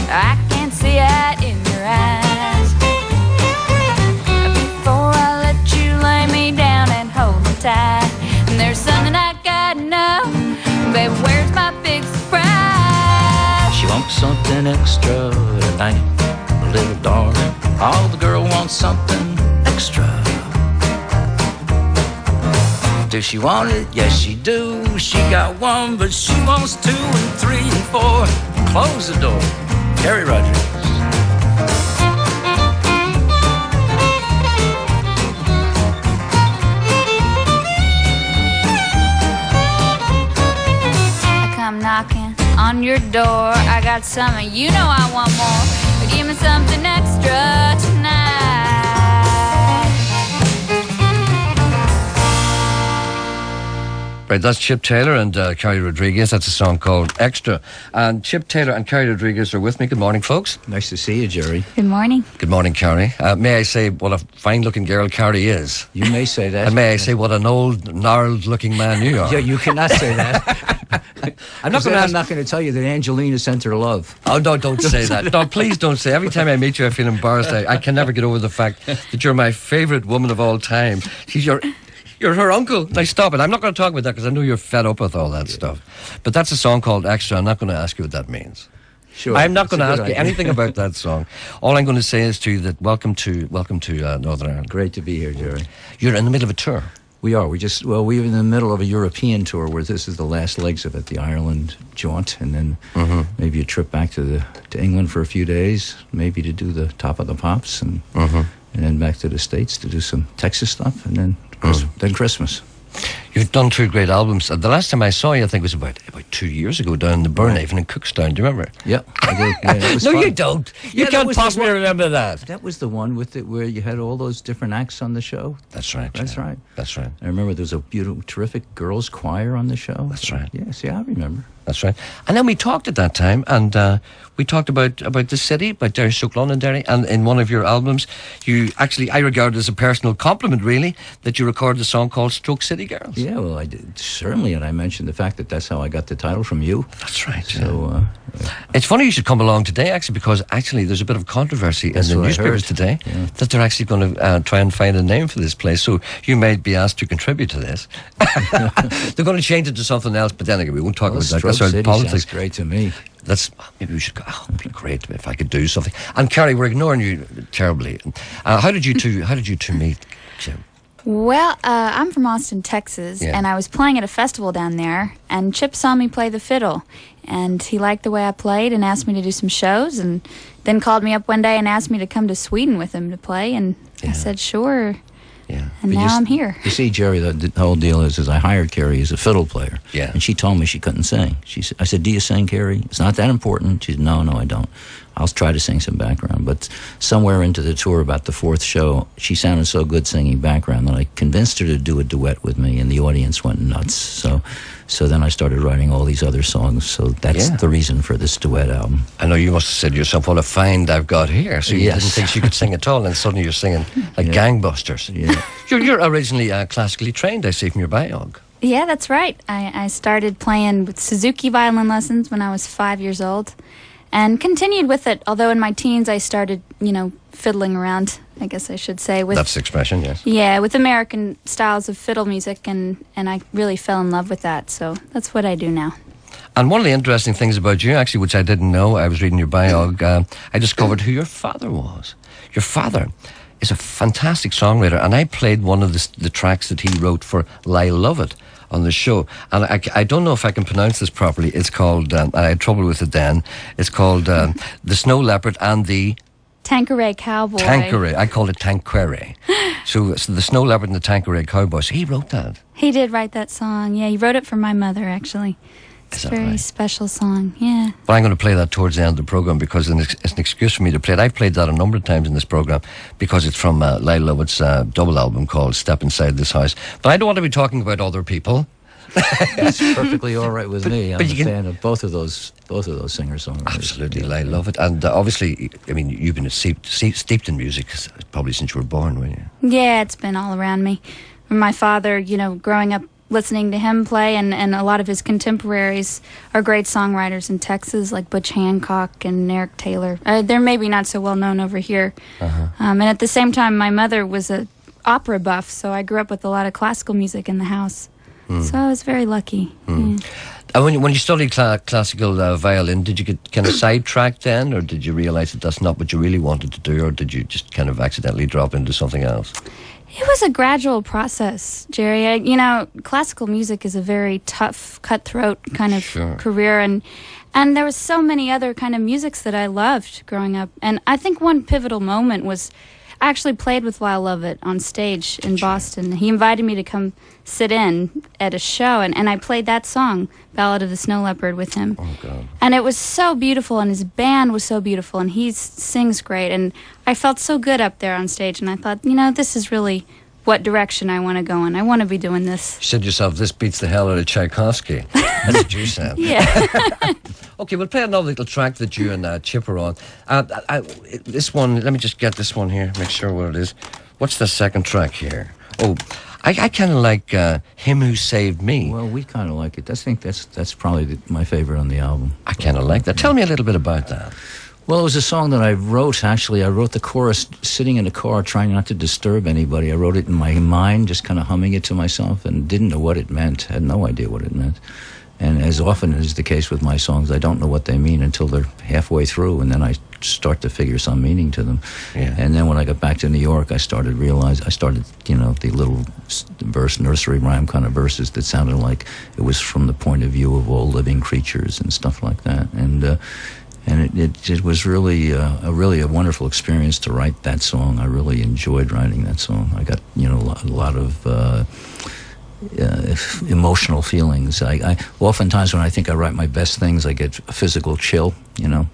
I can see it in your eyes. Before I let you lay me down and hold me tight, and there's something I gotta know, baby, where's my big surprise? She wants something extra tonight, little darling. All the girl wants something extra. Does she want it? Yes, she do. She got one, but she wants 2 and 3 and 4. Close the door. Gerry Rogers. I come knocking on your door, I got something, you know I want more. But give me something extra tonight. Right, that's Chip Taylor and Carrie Rodriguez. That's a song called Extra. And Chip Taylor and Carrie Rodriguez are with me. Good morning, folks. Nice to see you, Gerry. Good morning. Good morning, Carrie. May I say what a fine-looking girl Carrie is? You may say that. And may I say what an old, gnarled-looking man you are? Yeah, you cannot say that. I'm not going to tell you that Angelina sent her love. Oh, no, don't say that. No, please don't say. Every time I meet you, I feel embarrassed. I can never get over the fact that you're my favourite woman of all time. You're her uncle. Now stop it. I'm not going to talk about that because I know you're fed up with all that stuff. But that's a song called Extra. I'm not going to ask you what that means. Sure. I'm not going to ask you anything about that song. All I'm going to say is to you that welcome to Northern Ireland. Great to be here, Gerry. You're in the middle of a tour. We are. We're in the middle of a European tour where this is the last legs of it, the Ireland jaunt, and then maybe a trip back to England for a few days, maybe to do the Top of the Pops, and then back to the States to do some Texas stuff, and then Christmas. You've done 2 great albums. The last time I saw you, I think, was about 2 years ago down in the Burnhaven in Cookstown. Do you remember? Yeah, I do. Yeah, no, fun. You don't. You can't possibly remember that. That was the one with it where you had all those different acts on the show. That's right. That's right. That's right. I remember there was a beautiful, terrific girls' choir on the show. That's right. Yes, yeah, I remember. That's right. And then we talked at that time, and we talked about the city, about Derry Sucklon and Derry, and in one of your albums, you actually, I regard it as a personal compliment, really, that you recorded a song called Stroke City Girls. Yeah, well, I did, certainly, and I mentioned the fact that that's how I got the title from you. That's right. So, it's funny you should come along today, actually, because actually there's a bit of controversy in the newspapers today that they're actually going to try and find a name for this place. So you may be asked to contribute to this. They're going to change it to something else, but then again, we won't talk about that. That's politics. Sounds great to me. Maybe we should go. Oh, it'd be great if I could do something. And Carrie, we're ignoring you terribly. How did you two meet, Jim? Well, I'm from Austin, Texas, and I was playing at a festival down there, and Chip saw me play the fiddle, and he liked the way I played and asked me to do some shows, and then called me up one day and asked me to come to Sweden with him to play, and I said sure. Yeah. And now I'm here. You see, Gerry, the whole deal is I hired Carrie as a fiddle player. Yeah. And she told me she couldn't sing. I said, do you sing, Carrie? It's not that important. She said, no, I don't. I'll try to sing some background. But somewhere into the tour, about the 4th show, she sounded so good singing background that I convinced her to do a duet with me, and the audience went nuts. So then I started writing all these other songs. So that's the reason for this duet album. I know you must have said to yourself, what a find I've got here. So you didn't think she could sing at all, and suddenly you're singing like gangbusters. Yeah. You're originally classically trained, I see from your biog. Yeah, that's right. I started playing with Suzuki violin lessons when I was 5 years old. and continued with it. Although in my teens I started, fiddling around, I guess I should say. That's the expression, yes. Yeah, with American styles of fiddle music, and I really fell in love with that. So that's what I do now. And one of the interesting things about you, actually, which I didn't know, I was reading your bio, I discovered who your father was. Your father is a fantastic songwriter, and I played one of the tracks that he wrote for Lyle Lovett on the show. And I don't know if I can pronounce this properly. It's called, I had trouble with it then, it's called The Snow Leopard and the... Tanqueray Cowboy. Tanqueray. I called it Tanqueray. so The Snow Leopard and the Tanqueray Cowboy. So he wrote that. He did write that song. Yeah, he wrote it for my mother, actually. It's a very special song, yeah. But I'm going to play that towards the end of the programme because it's an excuse for me to play it. I've played that a number of times in this programme because it's from Lyle Lovett's double album called Step Inside This House. But I don't want to be talking about other people. That's perfectly all right with me. I'm a fan of both of those singer-songwriters. Absolutely, Lyle Lovett. And obviously, I mean, you've been steeped in music probably since you were born, weren't you? Yeah, it's been all around me. My father, growing up, listening to him play, and a lot of his contemporaries are great songwriters in Texas, like Butch Hancock and Eric Taylor. They're maybe not so well known over here. And at the same time, my mother was a opera buff, so I grew up with a lot of classical music in the house. So I was very lucky. Yeah. And when you studied classical violin, did you get kind of sidetracked then, or did you realise that that's not what you really wanted to do, or did you just kind of accidentally drop into something else? It was a gradual process, Gerry. Classical music is a very tough, cutthroat kind of career, and there was so many other kind of musics that I loved growing up. And I think one pivotal moment was I actually played with Lyle Lovett on stage in Boston. He invited me to come sit in at a show, and I played that song, Ballad of the Snow Leopard, with him. Oh, God. And it was so beautiful, and his band was so beautiful, and he sings great. And I felt so good up there on stage, and I thought, this is really what direction I want to go in. I want to be doing this. You said to yourself, this beats the hell out of Tchaikovsky. That's what you said. Yeah. Okay, we'll play another little track that you and Chip are on. This one, let me just get this one here, make sure what it is. What's the second track here? Oh, I kind of like Him Who Saved Me. Well, we kind of like it. I think that's probably my favorite on the album. I kind of like that. Tell me a little bit about that. Well, it was a song that I wrote, actually. I wrote the chorus sitting in a car trying not to disturb anybody. I wrote it in my mind, just kind of humming it to myself, and didn't know what it meant. Had no idea what it meant. And as often is the case with my songs, I don't know what they mean until they're halfway through, and then I start to figure some meaning to them. Yeah. And then when I got back to New York, I started, the little nursery rhyme kind of verses that sounded like it was from the point of view of all living creatures and stuff like that. And it was really a wonderful experience to write that song. I really enjoyed writing that song. I got a lot of emotional feelings. I oftentimes when I think I write my best things, I get a physical chill,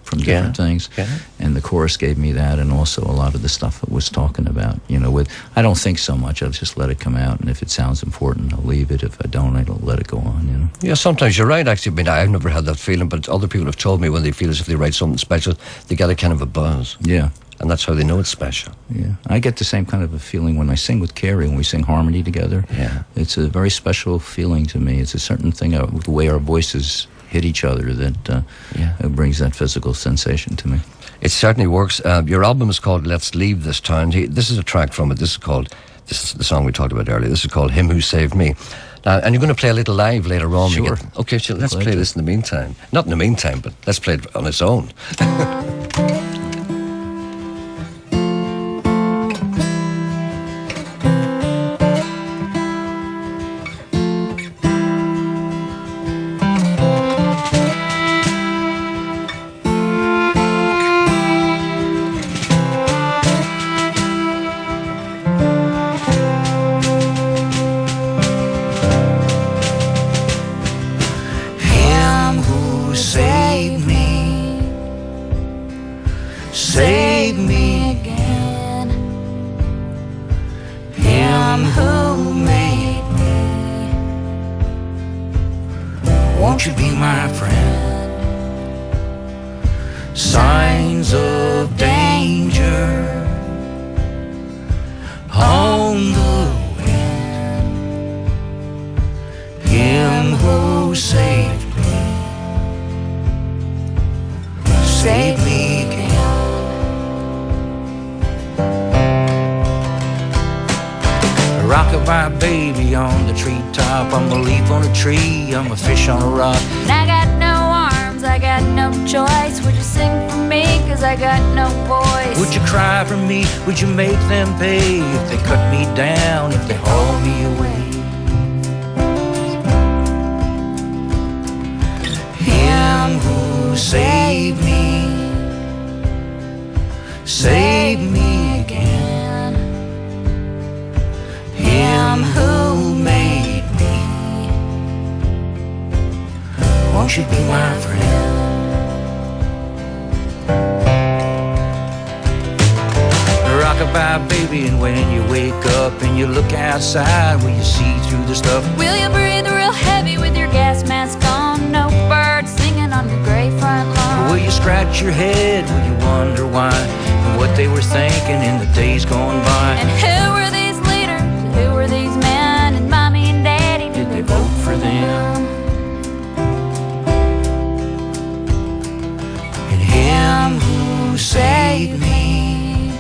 from different things. Yeah. And the chorus gave me that, and also a lot of the stuff it was talking about. I don't think so much. I'll just let it come out, and if it sounds important, I'll leave it. If I don't, I'll let it go on. Yeah, sometimes you're right. Actually, I mean, I've never had that feeling, but other people have told me when they feel as if they write something special, they get a kind of a buzz. Yeah. And that's how they know it's special. Yeah, I get the same kind of a feeling when I sing with Carrie, when we sing harmony together. Yeah. It's a very special feeling to me. It's a certain thing, the way our voices hit each other, that brings that physical sensation to me. It certainly works. Your album is called Let's Leave This Town. This is a track from it. This is the song we talked about earlier. This is called Him Who Saved Me. And you're going to play a little live later on. Sure. Okay, so let's play this in the meantime. Not in the meantime, but let's play it on its own. Save me again. Him who made me. Won't you be my friend? Signs of danger on the wind. Him who saved me. Rockabye baby on the treetop. I'm a leaf on a tree, I'm a fish on a rock. And I got no arms, I got no choice. Would you sing for me, cause I got no voice? Would you cry for me, would you make them pay? If they cut me down, if they haul me away. Him who saved me, save me again. Him who made me, won't you be my friend? Rockabye baby, and when you wake up and you look outside, will you see through the stuff? Will you breathe real heavy with your gas mask on? No birds singing on your gray front lawn. Will you scratch your head? Will you wonder why and what they were thinking in the days gone by? And who were these leaders? Who were these men? And mommy and daddy, did they vote for them? And him who saved me,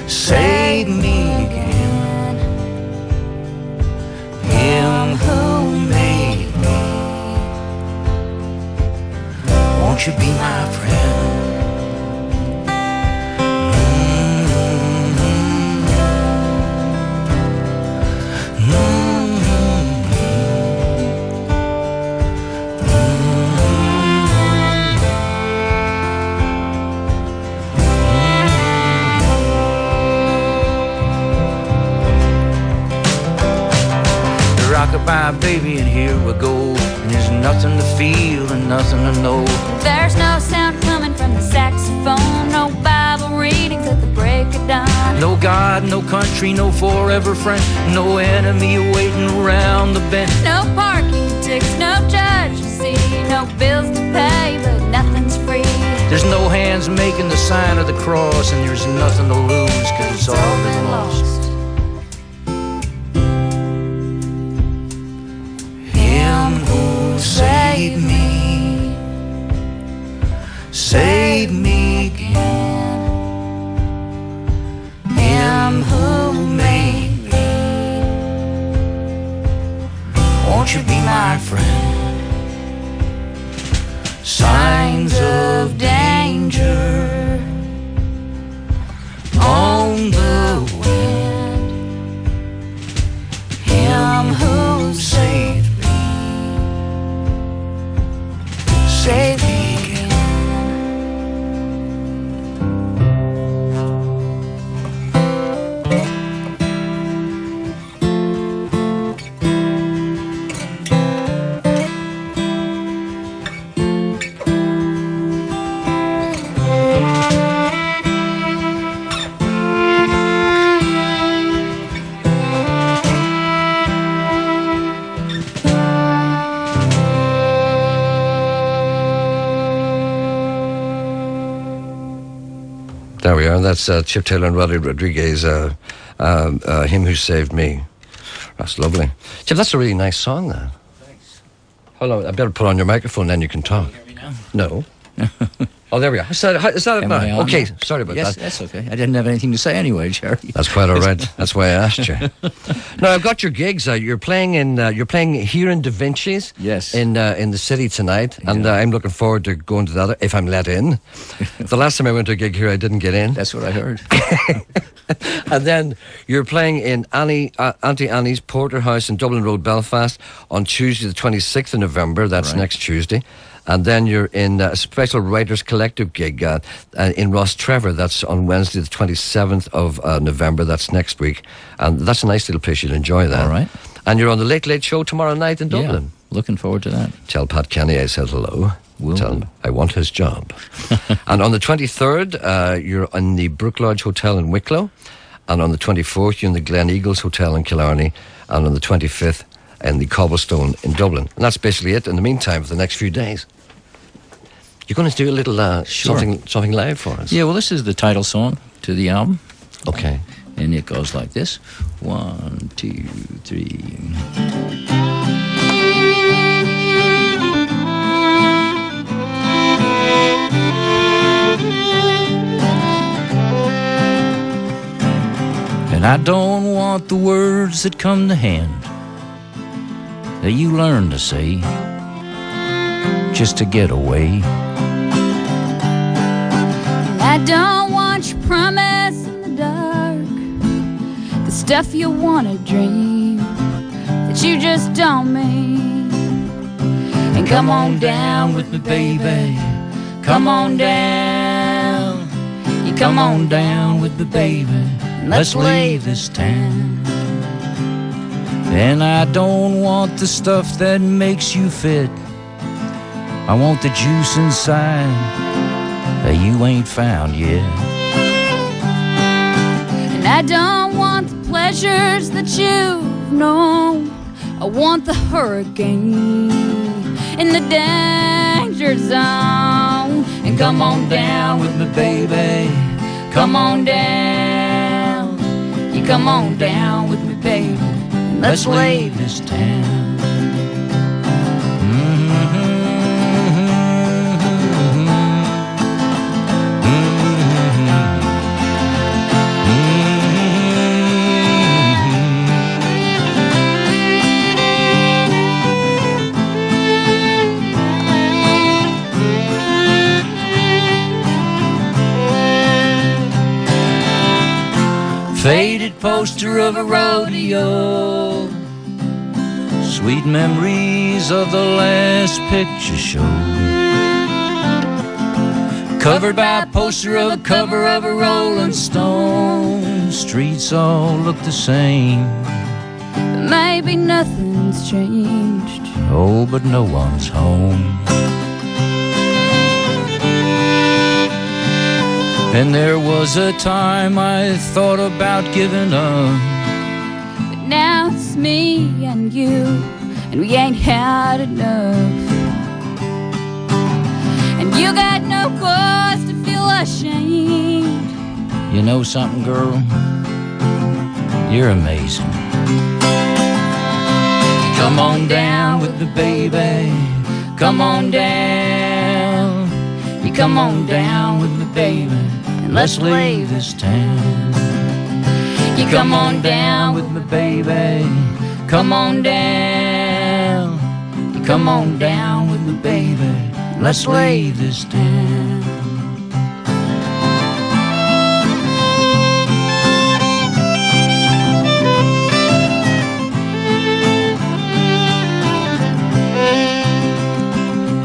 save me again. Him who made me, won't you be my friend? Rockabye baby, and here we go. And there's nothing to feel and nothing to know. There's no sound coming from the saxophone. No Bible readings at the break of dawn. No God, no country, no forever friend. No enemy waiting around the bend. No parking tickets, no judge to see. No bills to pay, but nothing's free. There's no hands making the sign of the cross. And there's nothing to lose, cause it's all been lost. Save me, save me again. Him who made me, won't you be my friend? Signs of danger on the wind. Him who saved me, save me again. There we are. That's Chip Taylor and Roddy Rodriguez, Him Who Saved Me. That's lovely. Chip, that's a really nice song, that. Thanks. Hold on, I better put on your microphone, then you can talk. Can you hear me now? No. Oh, there we are. Is that it now? Okay, sorry about yes, that. Yes, that's okay. I didn't have anything to say anyway, Gerry. That's quite all right. That's why I asked you. Now, I've got your gigs. You're playing here in Da Vinci's. Yes. In the city tonight, and I'm looking forward to going to that if I'm let in. The last time I went to a gig here, I didn't get in. That's what I heard. And then you're playing in Auntie Annie's Porterhouse in Dublin Road, Belfast, on Tuesday the 26th of November. That's next Tuesday. And then you're in a special Writers Collective gig in Ross Trevor. That's on Wednesday the 27th of November. That's next week. And that's a nice little place. You'll enjoy that. All right. And you're on the Late Late Show tomorrow night in Dublin. Yeah, looking forward to that. Tell Pat Kenny I said hello. Tell him I want his job. And on the 23rd, you're in the Brook Lodge Hotel in Wicklow. And on the 24th, you're in the Glen Eagles Hotel in Killarney. And on the 25th, in the Cobblestone in Dublin. And that's basically it in the meantime for the next few days. You're going to do a little something live for us. Yeah, well, this is the title song to the album. Okay. And it goes like this. 1, 2, 3. And And I don't want the words that come to hand that you learn to say just to get away. And I don't want your promise in the dark, the stuff you want to dream that you just don't mean. And come on down with me, baby. Come on down. You come on down with me, baby. Let's leave this town. And I don't want the stuff that makes you fit. I want the juice inside that you ain't found yet. And I don't want the pleasures that you've known. I want the hurricane in the danger zone. And come on down with me, baby. Come on down. You come on down with me, baby. And let's leave this town. Faded poster of a rodeo, sweet memories of the last picture show. Covered by a poster of a cover of a Rolling Stone. Streets all look the same, But maybe nothing's changed. oh, but no one's home. And there was a time I thought about giving up. But now it's me and you, and we ain't had enough. And you got no cause to feel ashamed. You know something, girl? You're amazing. Come on down with me, baby. Come on down. You come on down with me, baby. And let's leave this town. You come on down with me, baby. Come on down. You come on down with me, baby. Let's leave this town.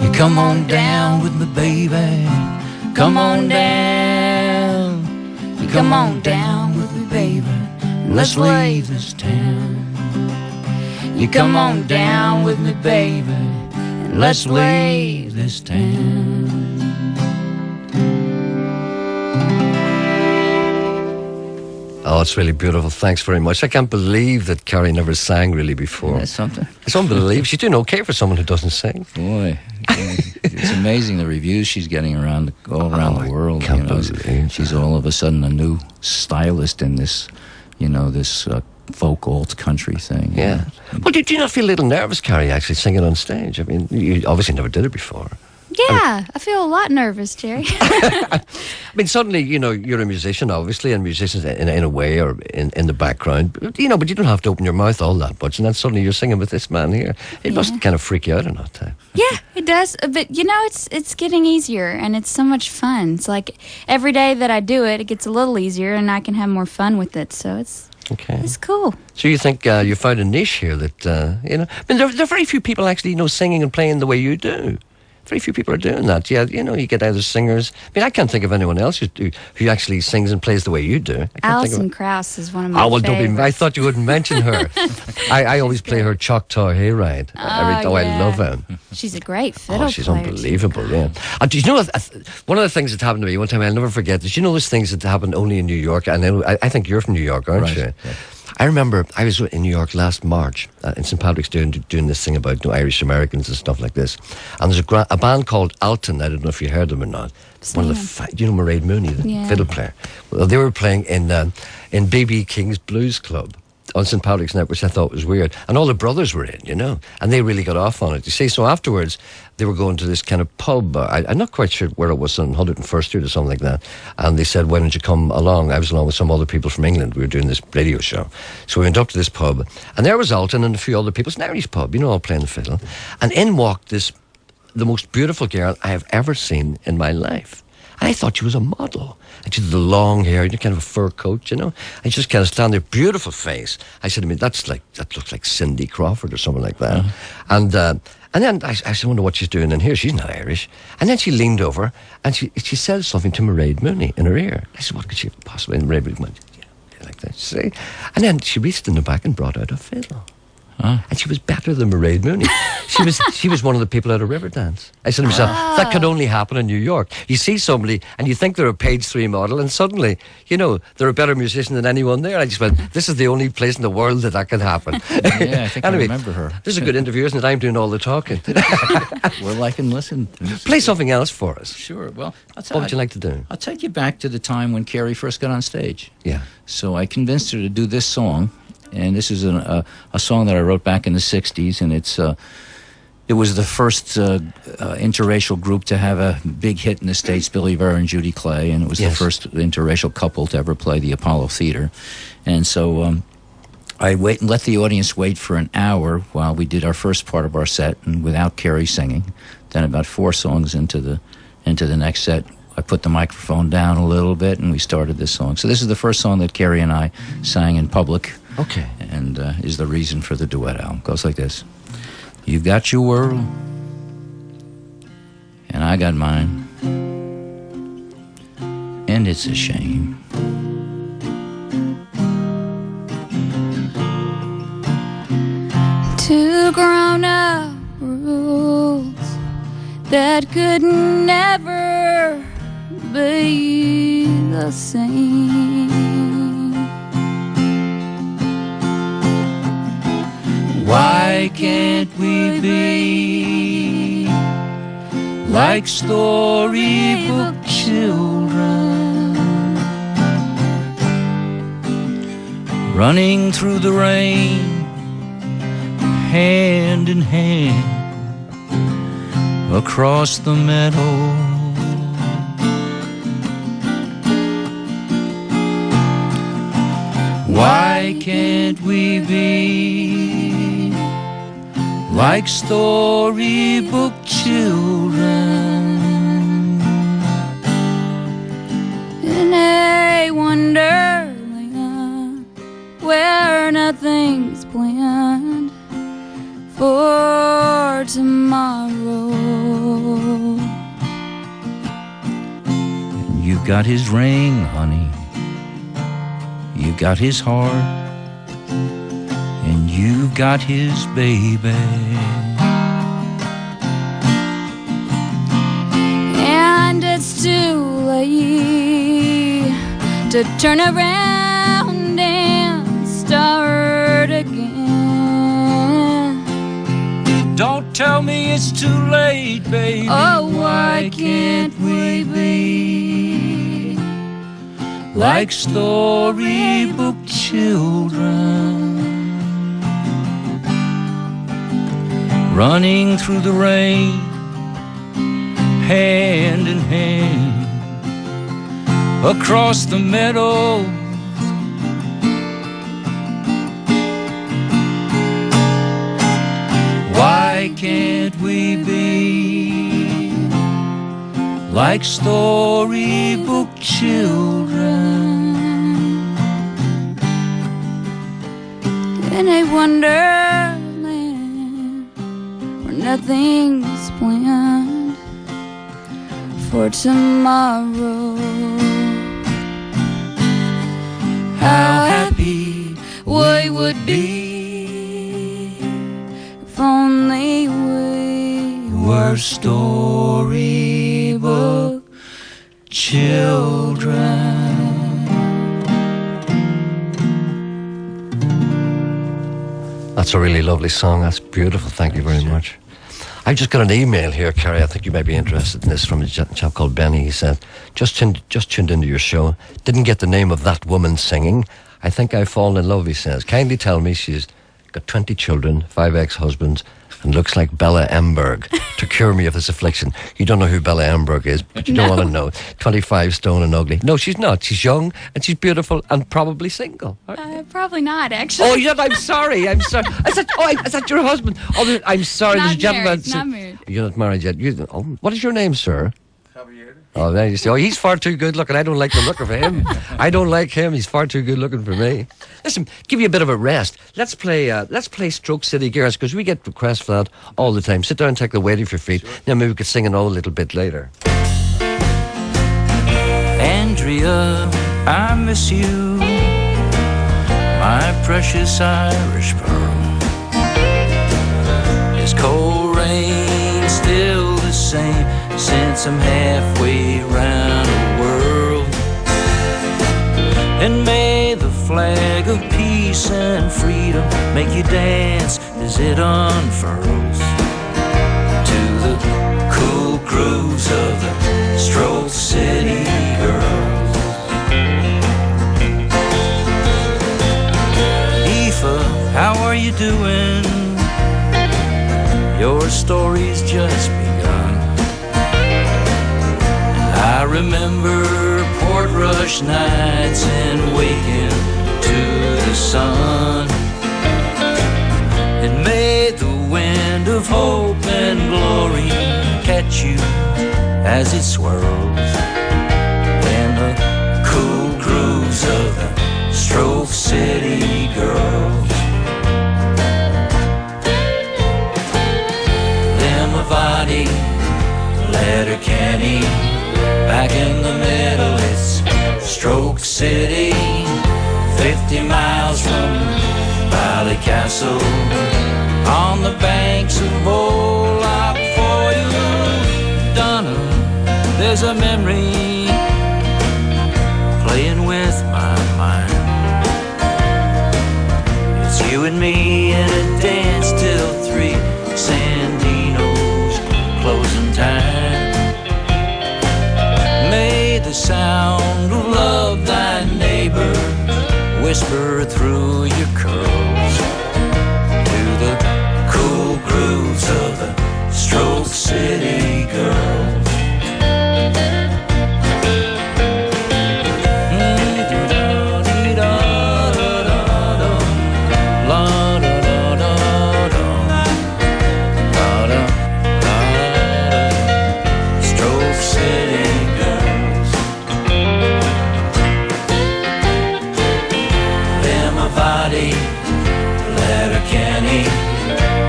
You come on down with me, baby. Come on down. You come on down with me, baby. Let's leave this town. You come on down with me, baby. And let's leave this town. Oh, it's really beautiful. Thanks very much. I can't believe that Carrie never sang really before. That's something. It's unbelievable. She's doing okay for someone who doesn't sing. Boy, it's amazing the reviews she's getting all around the world. Can't believe she's all of a sudden a new stylist in this, this folk alt country thing. Yeah. Well, do you not feel a little nervous, Carrie, actually singing on stage? I mean, you obviously never did it before. Yeah, I feel a lot nervous, Gerry. I mean, suddenly, you're a musician, obviously, and musicians in a way or in the background, but you don't have to open your mouth all that much, and then suddenly you're singing with this man here. It must kind of freak you out or not. Yeah, it does. But it's getting easier, and it's so much fun. It's like every day that I do it, it gets a little easier, and I can have more fun with it. So it's cool. So you think you found a niche here that I mean, there are very few people actually singing and playing the way you do. Very few people are doing that. Yeah, you get either singers. I mean, I can't think of anyone else who actually sings and plays the way you do. Alison Krauss is one of my favorites. I thought you wouldn't mention her. I always play her Choctaw Hayride. I love her. She's a great fiddle player. She's unbelievable, yeah. Do you know, one of the things that happened to me one time, I'll never forget, did you know those things that happened only in New York? And I think you're from New York, aren't you? Yeah. I remember I was in New York last March in St. Patrick's Day doing this thing about Irish Americans and stuff like this. And there's a band called Alton. I don't know if you heard them or not. One of the Mairead Mooney, the fiddle player. Well, they were playing in B.B. King's Blues Club. on St. Patrick's Night, which I thought was weird. And all the brothers were in, you know, and they really got off on it. You see, so afterwards, they were going to this kind of pub. I'm not quite sure where it was, on 101st Street or something like that. And they said, why don't you come along? I was along with some other people from England. We were doing this radio show. So we went up to this pub, and there was Alton and a few other people. It's an Irish pub, you know, all playing the fiddle. And in walked the most beautiful girl I have ever seen in my life. And I thought she was a model. And she had the long hair, kind of a fur coat, you know. And she just kind of stand there, beautiful face. I said to me, that looks like Cindy Crawford or something like that. And then I said, I wonder what she's doing in here. She's not Irish. And then she leaned over and she said something to Mairead Mooney in her ear. I said, what could she possibly? And Mairead Mooney, yeah, like that, see. And then she reached in the back and brought out a fiddle. And she was better than Mairead Mooney. She was one of the people at a river dance. I said to myself, that could only happen in New York. You see somebody and you think they're a page 3 model, and suddenly, you know, they're a better musician than anyone there. I just went, this is the only place in the world that can happen. Yeah, I think anyway, I remember her. This is a good interview, isn't it? I'm doing all the talking. Well, I can listen. Play something else for us. Sure. Well, what would you like to do? I'll take you back to the time when Carrie first got on stage. Yeah. So I convinced her to do this song. And this is a song that I wrote back in the 60s, and it was the first interracial group to have a big hit in the States, Billy Barr and Judy Clay, and it was the first interracial couple to ever play the Apollo Theater. And so I let the audience wait for an hour while we did our first part of our set, and without Carrie singing. Then about 4 songs into the next set, I put the microphone down a little bit, and we started this song. So this is the first song that Carrie and I sang in public. Okay. And is the reason for the duet album. Goes like this. You've got your world, and I got mine, and it's a shame. Two grown-up rules that could never be the same. Why can't we be like storybook children, running through the rain, hand in hand, across the meadow? Why can't we be like storybook children in a wonderland where nothing's planned for tomorrow? And you've got his ring, honey. You got his heart, and you got his baby. And it's too late to turn around and start again. don't tell me it's too late, baby. Oh, why can't we be like storybook children, running through the rain, hand in hand, across the meadow? Why can't we be like storybook children in a wonderland where nothing's planned for tomorrow? How happy we would be if only we were storybook children. That's a really lovely song. That's beautiful. Thank you very much. I just got an email here, Kerry. I think you might be interested in this, from a chap called Benny. He said, just tuned into your show. Didn't get the name of that woman singing. I think I've fallen in love, he says. Kindly tell me she's got 20 children, 5 ex-husbands, and looks like Bella Emberg to cure me of this affliction. You don't know who Bella Emberg is, but you don't want to know. 25 stone and ugly. No, she's not. She's young and she's beautiful and probably single. Probably not, actually. Oh, yeah, I'm sorry. I'm sorry. Is that your husband? Oh, I'm sorry. There's a gentleman. Not married. You're not married yet. What is your name, sir? Oh, there you see. Oh, he's far too good looking. I don't like the look of him. I don't like him. He's far too good looking for me. Listen, give you a bit of a rest. Let's play Stroke City Girls, because we get requests for that all the time. Sit down and take the weight off your feet. Then maybe we could sing it all a little bit later. Andrea, I miss you, my precious Irish pearl. Is cold rain still the same since I'm halfway around the world? And may the flag of peace and freedom make you dance as it unfurls to the cool grooves of the Stroke City Girls. Aoife, how are you doing? Your story's just begun. I remember Portrush nights and waking to the sun. And may the wind of hope and glory catch you as it swirls in the cool grooves of the Stroke City Girls. Limavady, Letterkenny, back in the middle it's Stroke City, 50 miles from Ballycastle, on the banks of Old Loch Foyle. Donna, there's a memory playing with my mind. It's you and me in a dance till 3, Sandino's closing time. May the sound of love thy neighbor whisper through your curls to the cool grooves of the Stroke City Girls.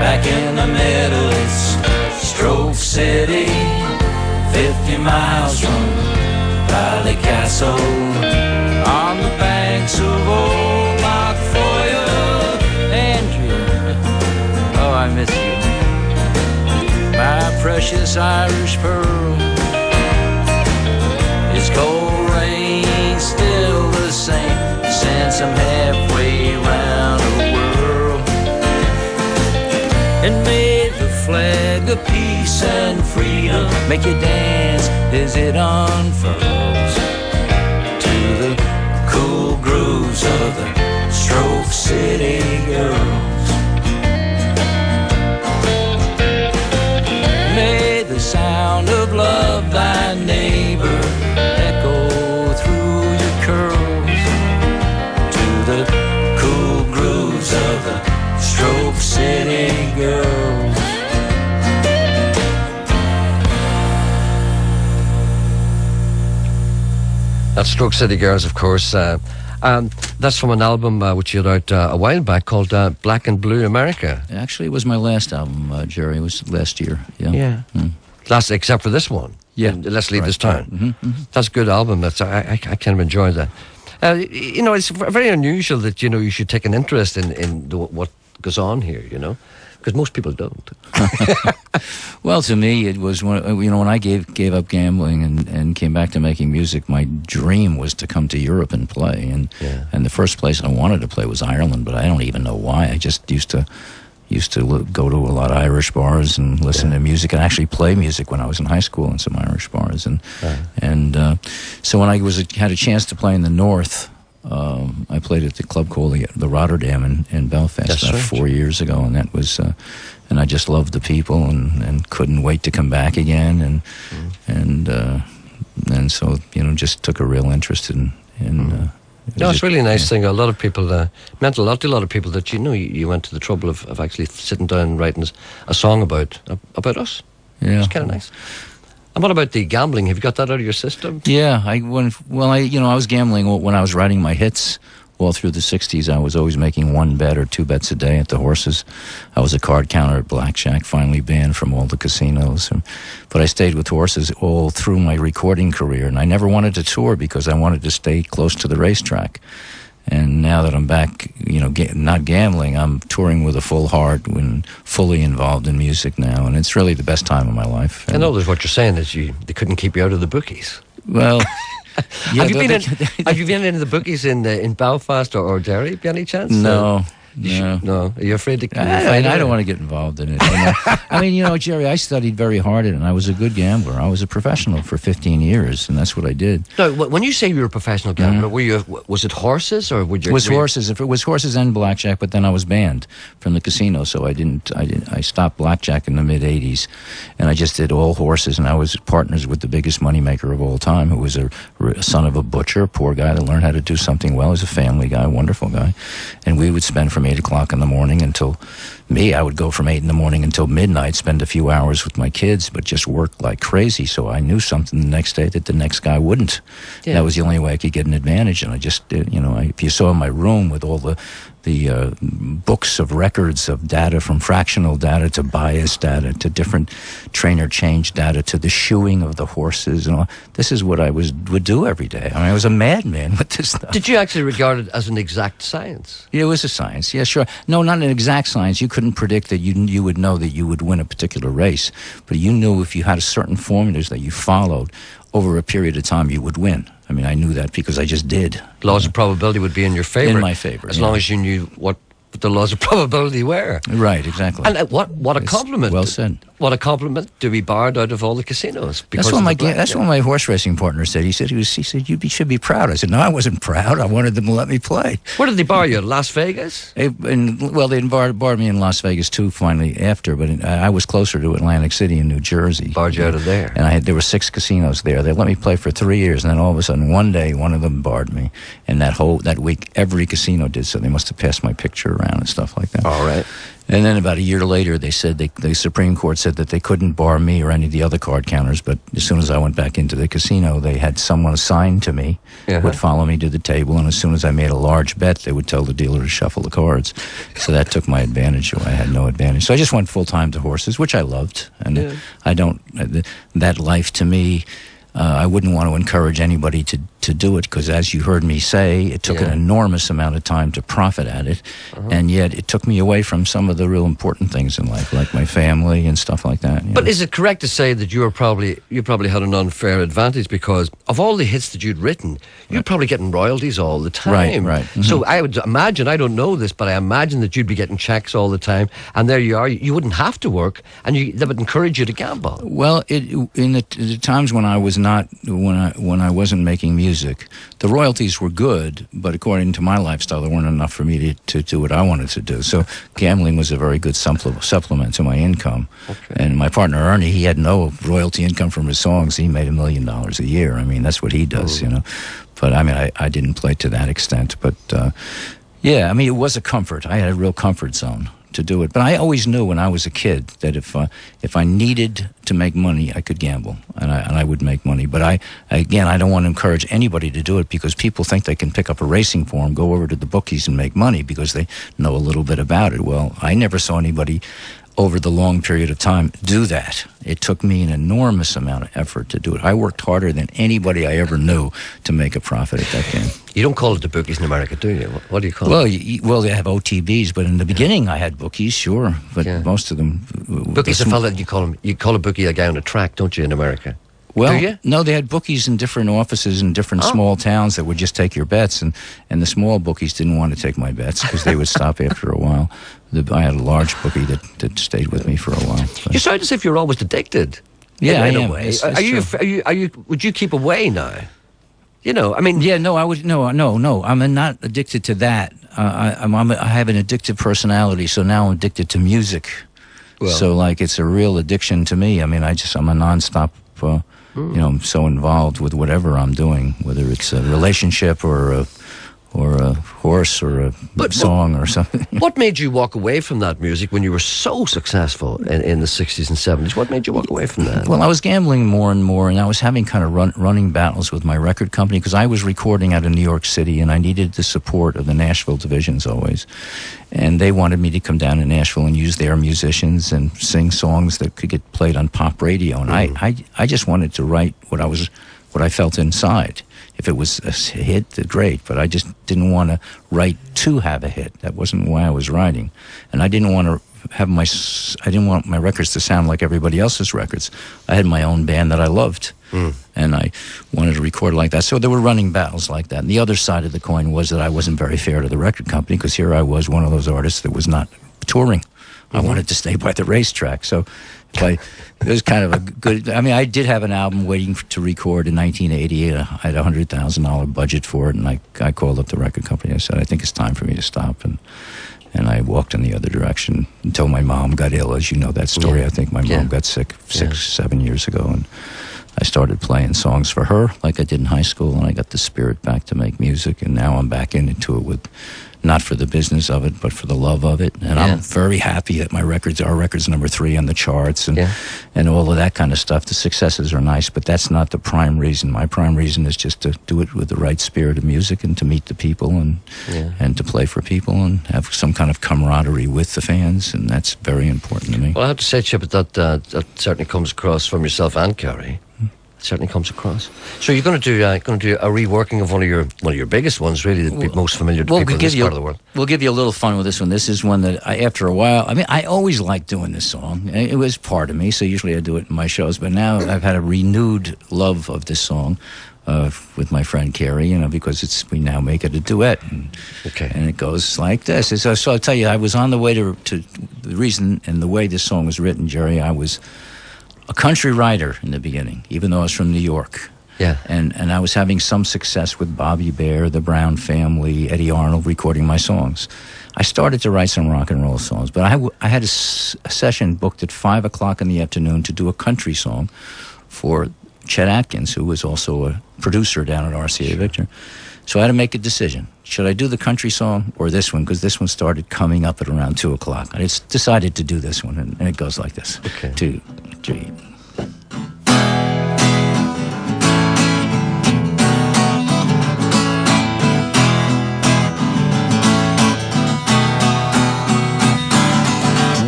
Back in the middle it's Stroke City, 50 miles from Ballycastle, on the banks of Old Loch Foyle. Andrea, oh I miss you, my precious Irish pearl. Is cold rain still the same since I'm halfway round the world? And may the flag of peace and freedom make you dance as it unfurls to the cool grooves of the Stroke City Girls. May the sound of love thy neighbor echo through your curls to the cool grooves of the Stroke City Girls. That's Stroke City Girls, of course. That's from an album which you had out a while back called Black and Blue America. Actually, it was my last album, Gerry. It was last year. Yeah. Last, except for this one. Yeah. Let's Leave This Town. Mm-hmm. That's a good album. That's I kind of enjoyed that. It's very unusual that you should take an interest in what goes on here. Because most people don't. Well, to me, it was when I gave up gambling and came back to making music. My dream was to come to Europe and play, and the first place I wanted to play was Ireland, but I don't even know why. I just used to go to a lot of Irish bars and listen to music and actually play music when I was in high school in some Irish bars, so when I had a chance to play in the North. I played at the club called the Rotterdam in Belfast That's about right. 4 years ago, and that was, and I just loved the people and couldn't wait to come back again, and so just took a real interest in. No, it's really a nice thing. A lot of people meant a lot to a lot of people that you went to the trouble of actually sitting down and writing a song about us. Yeah, it's kind of nice. And what about the gambling? Have you got that out of your system? Yeah, I was gambling when I was writing my hits all through the 60s. I was always making 1 bet or 2 bets a day at the horses. I was a card counter at blackjack, finally banned from all the casinos. But I stayed with horses all through my recording career, and I never wanted to tour because I wanted to stay close to the racetrack. And now that I'm back, not gambling, I'm touring with a full heart and fully involved in music now, and it's really the best time of my life. I know what you're saying is they couldn't keep you out of the bookies. Well, yeah, have you been in the bookies in Belfast or Gerry by any chance? No. No. Are you afraid to? I don't want to get involved in it. I mean, Gerry, I studied very hard at it, and I was a good gambler. I was a professional for 15 years, and that's what I did. No, when you say you were a professional gambler, was it horses or would you? It was horses. If it was horses and blackjack, but then I was banned from the casino, so I stopped blackjack in the mid '80s, and I just did all horses. And I was partners with the biggest moneymaker of all time, who was a son of a butcher, a poor guy that learned how to do something well. He was a family guy, a wonderful guy, and we would spend from 8 o'clock in the morning until I would go from 8 in the morning until midnight, spend a few hours with my kids, but just work like crazy. So I knew something the next day that the next guy wouldn't. Yeah. That was the only way I could get an advantage. And I just did, if you saw my room with all the books of records of data, from fractional data to bias data to different trainer change data to the shoeing of the horses and all. This is what I would do every day. I mean, I was a madman with this stuff. Did you actually regard it as an exact science? Yeah, it was a science. Yeah, sure. No, not an exact science. You couldn't predict that you would know that you would win a particular race, but you knew if you had certain formulas that you followed over a period of time, you would win. I mean, I knew that because I just did. Laws of probability would be in your favor. In my favor. As long as you knew what the laws of probability were. Right, exactly. And what a compliment. Well said. What a compliment to be barred out of all the casinos. That's what my horse racing partner said. He said you should be proud. I said, no, I wasn't proud. I wanted them to let me play. Where did they bar you? Las Vegas? They barred me in Las Vegas too. Finally, after, but I was closer to Atlantic City in New Jersey. Barred you out of there. And there were 6 casinos there. They let me play for 3 years, and then all of a sudden, one day, one of them barred me. And that week, every casino did so. They must have passed my picture around and stuff like that. All right. And then about a year later, they said the Supreme Court said that they couldn't bar me or any of the other card counters. But as soon as I went back into the casino, they had someone assigned to me, would follow me to the table. And as soon as I made a large bet, they would tell the dealer to shuffle the cards. So that took my advantage. I had no advantage. So I just went full time to horses, which I loved. And I don't, that life to me, I wouldn't want to encourage anybody to do it, because as you heard me say, it took an enormous amount of time to profit at it, and yet it took me away from some of the real important things in life, like my family and stuff like that. But is it correct to say that you probably had an unfair advantage because of all the hits that you'd written, you're probably getting royalties all the time. Right. Mm-hmm. So I would imagine, I don't know this, but I imagine that you'd be getting checks all the time, and there you are. You wouldn't have to work, and that would encourage you to gamble. Well, in the times when I was not, when I wasn't making music, the royalties were good, but according to my lifestyle, there weren't enough for me to do what I wanted to do. So gambling was a very good supplement to my income. Okay. And my partner Ernie, he had no royalty income from his songs. He made $1 million a year. I mean, that's what he does, But I mean, I didn't play to that extent. But I mean, it was a comfort. I had a real comfort zone to do it. But I always knew when I was a kid that if I needed to make money, I could gamble, and I would make money. But I don't want to encourage anybody to do it, because people think they can pick up a racing form, go over to the bookies and make money because they know a little bit about it. Well, I never saw anybody over the long period of time do that. It took me an enormous amount of effort to do it. I worked harder than anybody I ever knew to make a profit at that game. You don't call it the bookies in America, do you? What do you call it? Well, they have OTBs, but in the beginning I had bookies, sure, but most of them... Bookies, a fella, you call a bookie a guy on a track, don't you, in America? Well, do you? No, they had bookies in different offices in different small towns that would just take your bets, and the small bookies didn't want to take my bets because they would stop after a while. I had a large bookie that stayed with me for a while. But. You sound as if you're almost addicted. Yeah, in I a am. way. Are you? Would you keep away now? You know, I mean... Yeah, no, I would... No, I'm not addicted to that. I have an addictive personality, so now I'm addicted to music. Well, so, like, it's a real addiction to me. I mean, I'm a nonstop... You know, I'm so involved with whatever I'm doing, whether it's a relationship or a horse or a song or something. What made you walk away from that music when you were so successful in the 60s and 70s? What made you walk away from that? Well, I was gambling more and more, and I was having kind of running battles with my record company because I was recording out of New York City, and I needed the support of the Nashville divisions always. And they wanted me to come down to Nashville and use their musicians and sing songs that could get played on pop radio. And I just wanted to write what I felt inside. If it was a hit, great, but I just didn't want to write to have a hit. That wasn't why I was writing. And I didn't want to I didn't want my records to sound like everybody else's records. I had my own band that I loved, and I wanted to record like that. So there were running battles like that. And the other side of the coin was that I wasn't very fair to the record company, because here I was, one of those artists that was not touring. I wanted to stay by the racetrack. So it was kind of a good... I mean, I did have an album waiting to record in 1988. I had a $100,000 budget for it, and I called up the record company. I said, I think it's time for me to stop. And I walked in the other direction until my mom got ill. As you know that story, I think my mom got sick 7 years ago. And I started playing songs for her like I did in high school, and I got the spirit back to make music. And now I'm back into it with... not for the business of it, but for the love of it. And I'm very happy that our record's number 3 on the charts and all of that kind of stuff. The successes are nice, but that's not the prime reason. My prime reason is just to do it with the right spirit of music and to meet the people and to play for people and have some kind of camaraderie with the fans, and that's very important to me. Well, I have to say, Chip, that certainly comes across from yourself and Gerry. Certainly comes across. So you're going to do a reworking of one of your biggest ones, really, that be most familiar to people in this part of the world. We'll give you a little fun with this one. This is one that after a while, I mean, I always liked doing this song. It was part of me, so usually I do it in my shows. But now I've had a renewed love of this song with my friend Gerry, because we now make it a duet. And it goes like this. So I'll tell you, I was on the way to the reason and the way this song was written, Gerry. I was a country writer in the beginning, even though I was from New York. Yeah. And I was having some success with Bobby Bare, the Brown Family, Eddie Arnold, recording my songs. I started to write some rock and roll songs, but I had a session booked at 5 o'clock in the afternoon to do a country song for Chet Atkins, who was also a producer down at RCA Victor. So I had to make a decision. Should I do the country song or this one? Because this one started coming up at around 2 o'clock. I just decided to do this one, and it goes like this. Okay. 2, 3.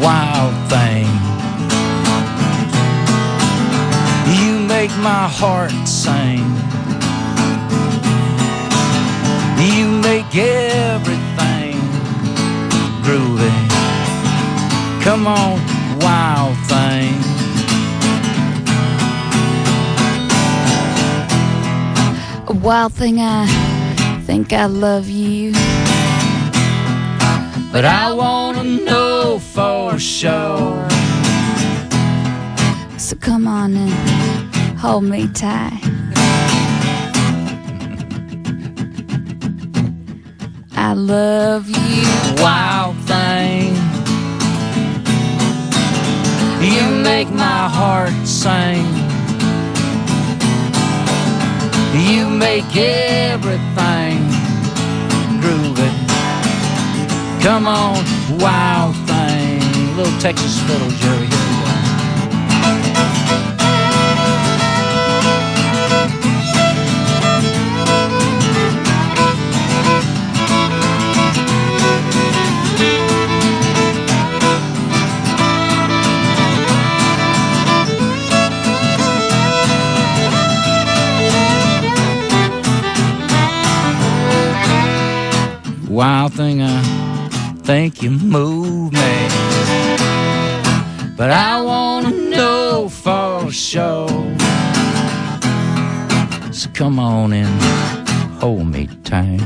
Wild thing, you make my heart sing. You make everything groovy. Come on, wild thing. Wild thing, I think I love you, but I wanna know for sure. So come on and hold me tight. I love you, wild thing. You make my heart sing. You make everything groovy. Come on, wild thing. Little Texas fiddle, Gerry. Here we go. Wild thing, I think you move me, but I wanna know for sure. So come on and hold me tight.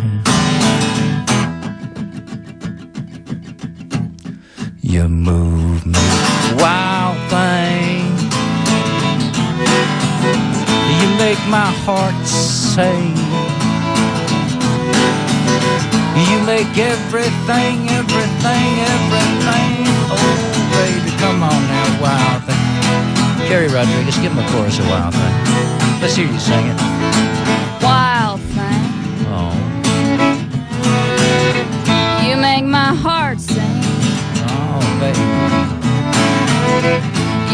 You move me, wild thing. You make my heart sing. make everything, everything, everything. Oh, baby, come on now, wild thing. Gerry Rodriguez, give him a chorus of Wild Thing. Let's hear you sing it. Wild thing, Oh, you make my heart sing. oh, baby.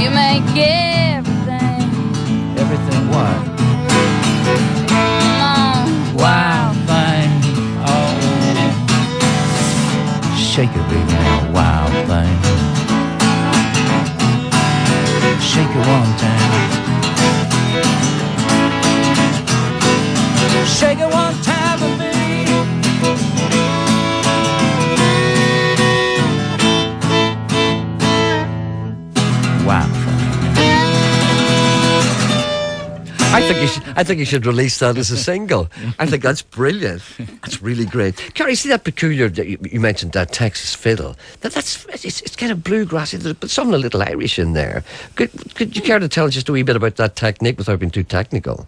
You make everything. Everything what? Come on, Wild thing. Oh, shake it, baby, now, wild thing. Shake it one time. Shake it one time with me. Wow. I think you should release that as a single. I think that's brilliant. That's really great. Gerry, see that peculiar that you mentioned, that Texas fiddle. It's kind of bluegrassy, but something a little Irish in there. Could you care to tell us just a wee bit about that technique without being too technical?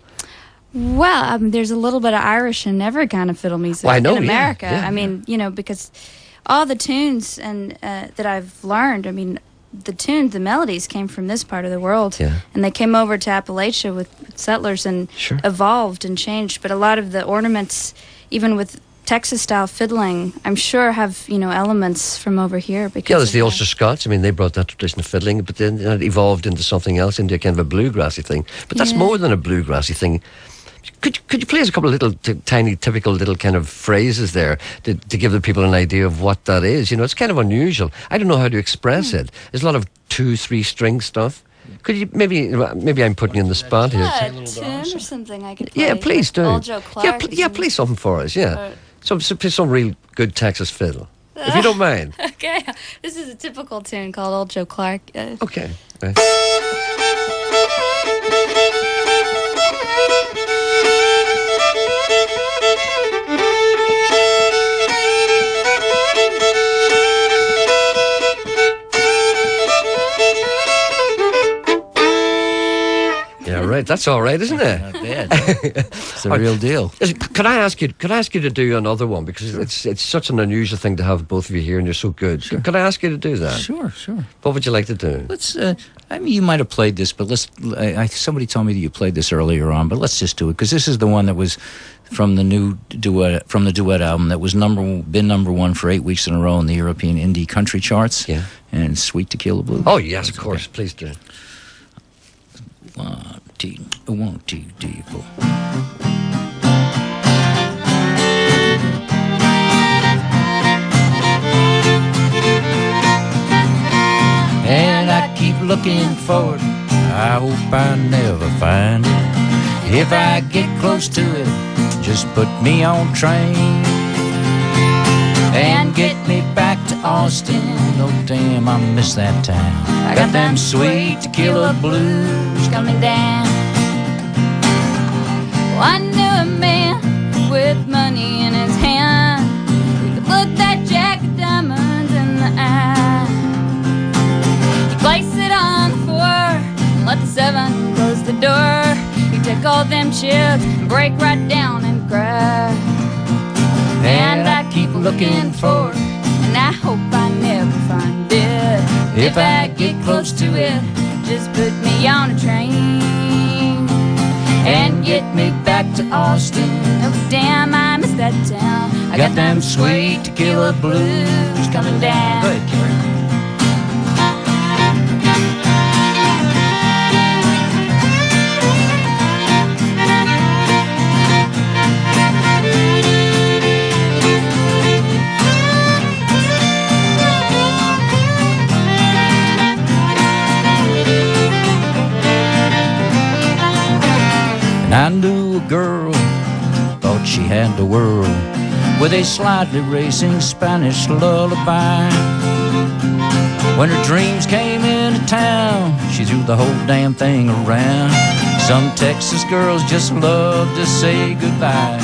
Well, there's a little bit of Irish in every kind of fiddle music Well, I know, in America. yeah. I mean, you know, because all the tunes and that I've learned, I mean, the melodies came from this part of the world, and they came over to Appalachia with settlers and evolved and changed. But a lot of the ornaments, even with Texas-style fiddling, I'm sure have, you know, elements from over here. Because there's the Ulster Scots. I mean, they brought that tradition of fiddling, but then it evolved into something else, into a kind of a bluegrassy thing. But that's more than a bluegrassy thing. Could you play us a couple of little tiny typical little kind of phrases there to give the people an idea of what that is? You know, it's kind of unusual. I don't know how to express it. There's a lot of 2-3 string stuff. Could you maybe I'm putting you on the spot here. A tune or something I could play. Yeah, please do. Old Joe Clark. Play something for us. Yeah, some real good Texas fiddle, if you don't mind. Okay, this is a typical tune called Old Joe Clark. Okay. Right. Right, that's all right, isn't it? Not bad. It's the real deal. Could I ask you to do another one, because it's such an unusual thing to have both of you here, and you're so good. Sure. Could I ask you to do that? Sure. What would you like to do? Let's. I mean, you might have played this, but let's. Somebody told me that you played this earlier on, but let's just do it, because this is the one that was from the new duet album that was been number one for 8 weeks in a row in the European indie country charts. Yeah. And Sweet Tequila Blues. Oh yes, of course. Please do. 1, 2, 3, 4. And I keep looking forward, I hope I never find it. If I get close to it, just put me on train and get me back to Austin. Oh damn, I miss that town. I got them sweet tequila blues coming down. Well, I knew a man with money in his hand who could look that jack of diamonds in the eye. He placed it on the 4 and let the 7 close the door. He took all them chips and break right down and cry. And I keep looking for it, and I hope I never find it. If I get close to it, just put me on a train and get me back to Austin. Oh damn, I miss that town. I got them sweet tequila blues coming down. Go ahead, Gerry. I knew a girl, thought she had the world, with a slightly racing Spanish lullaby. When her dreams came into town, she threw the whole damn thing around. Some Texas girls just love to say goodbye.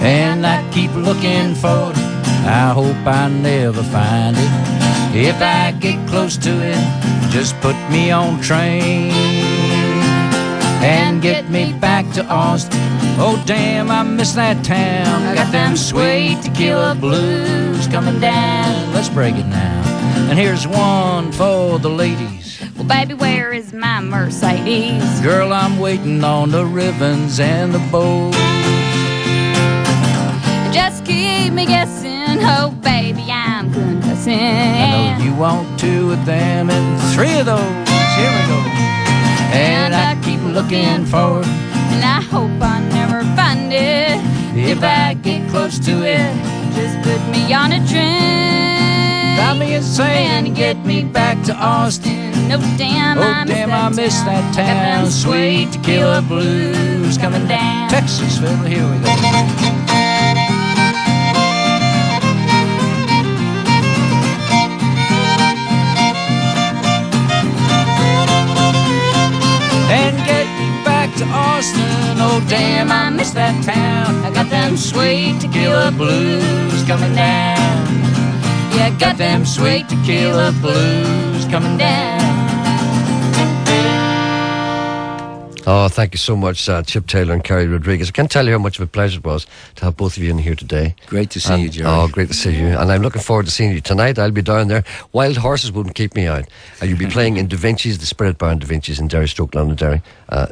And I keep looking for it, I hope I never find it. If I get close to it, just put me on train and get me back to Austin. Oh damn, I miss that town. I got them sweet tequila blues coming down. Let's break it now. And here's one for the ladies. Well, baby, where is my Mercedes? Girl, I'm waiting on the ribbons and the bows. Just keep me guessing, oh baby, I'm confessing. I know you want 2 of them and 3 of those. Here we go. And I keep looking forward, and I hope I never find it. If I get close to it, just put me on a train. drive me insane and get me back to Austin. No damn, I miss that town. Sweet tequila blues coming down. Texasville, here we go. And get me back to Austin. Oh damn, I miss that town. I got them sweet tequila blues coming down. Yeah, I got them sweet tequila blues coming down. Oh, thank you so much, Chip Taylor and Kerry Rodriguez. I can't tell you how much of a pleasure it was to have both of you in here today. Great to see you, Gerry. Oh, great to see you. And I'm looking forward to seeing you tonight. I'll be down there. Wild Horses wouldn't keep me out. You'll be playing in Da Vinci's, the Spirit Bar in Da Vinci's in Derry, Stoke, Londonderry,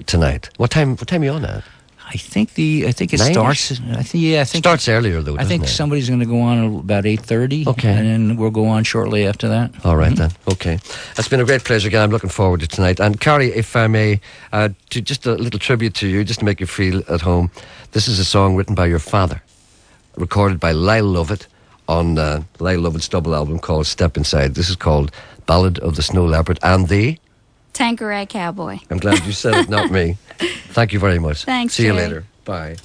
tonight. What time are you on at? I think it starts. I think starts earlier though. I think somebody's going to go on about 8:30. Okay, and then we'll go on shortly after that. All right then. Okay, it's been a great pleasure again. I'm looking forward to tonight. And Kerry, if I may, to just a little tribute to you, just to make you feel at home. This is a song written by your father, recorded by Lyle Lovett on Lyle Lovett's double album called Step Inside. This is called Ballad of the Snow Leopard and the Tanqueray Cowboy. I'm glad you said it, not me. Thank you very much. Thanks, See you Gerry. later. Bye.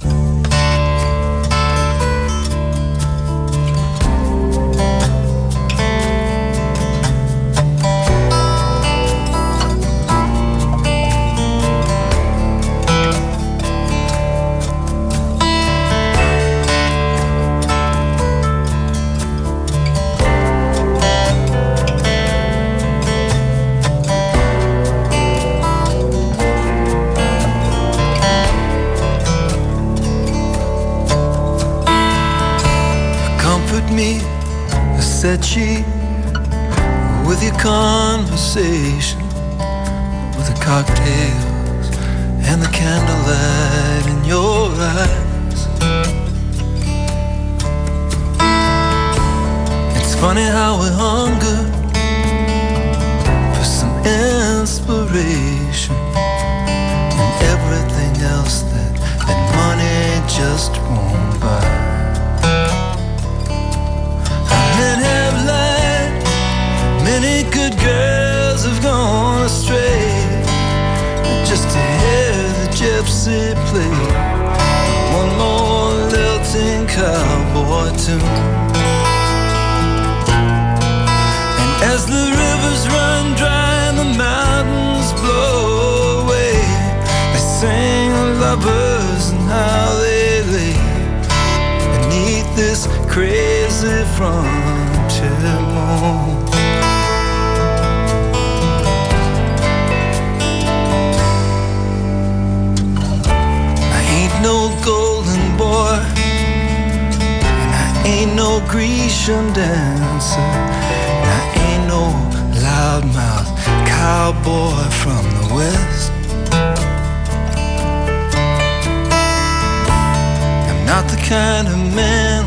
Said she, with your conversation, with the cocktails and the candlelight in your eyes. It's funny how we hunger for some inspiration and everything else that money just won't buy. Many good girls have gone astray just to hear the gypsy play one more lilting cowboy tune. And as the rivers run dry and the mountains blow away, they sing of lovers and how they lay beneath this crazy frontier moon. No golden boy, and I ain't no Grecian dancer, and I ain't no loudmouth cowboy from the west. I'm not the kind of man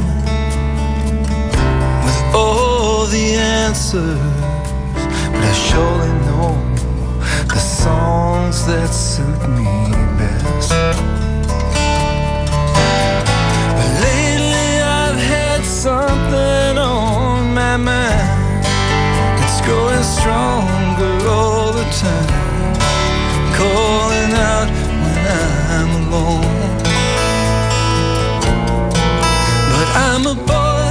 with all the answers, but I surely know the songs that suit me best. Something on my mind, it's growing stronger all the time, calling out when I'm alone. But I'm a boy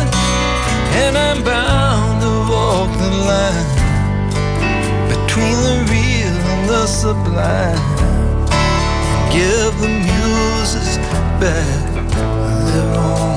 and I'm bound to walk the line between the real and the sublime, give the muses back their own.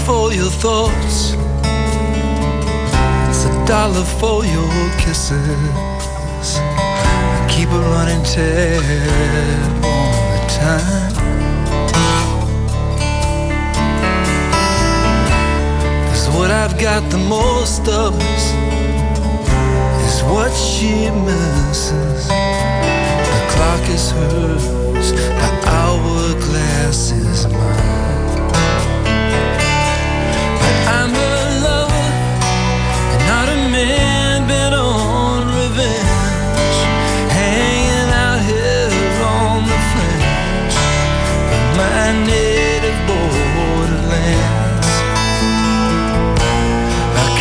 for your thoughts. It's $1 for your kisses. Keep a running tab on the time. Cause what I've got the most of is what she misses. The clock is hers, the hourglass is mine. But I'm her lover and not a man bent on revenge, hanging out here on the fringe of my native borderlands.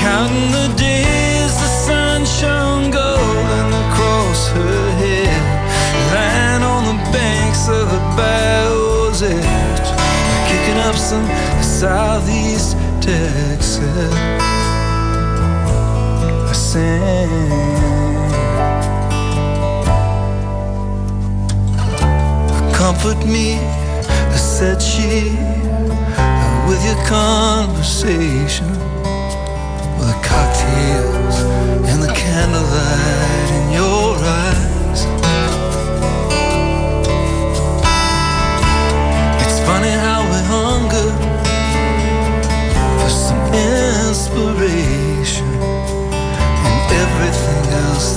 Counting the days the sun shone golden across her head, lying on the banks of the bayou's edge, kicking up some southeast Texas sand. Comfort me, said she, with your conversation, with the cocktails and the candlelight in your eyes. It's funny how we hunger for some inspiration and everything else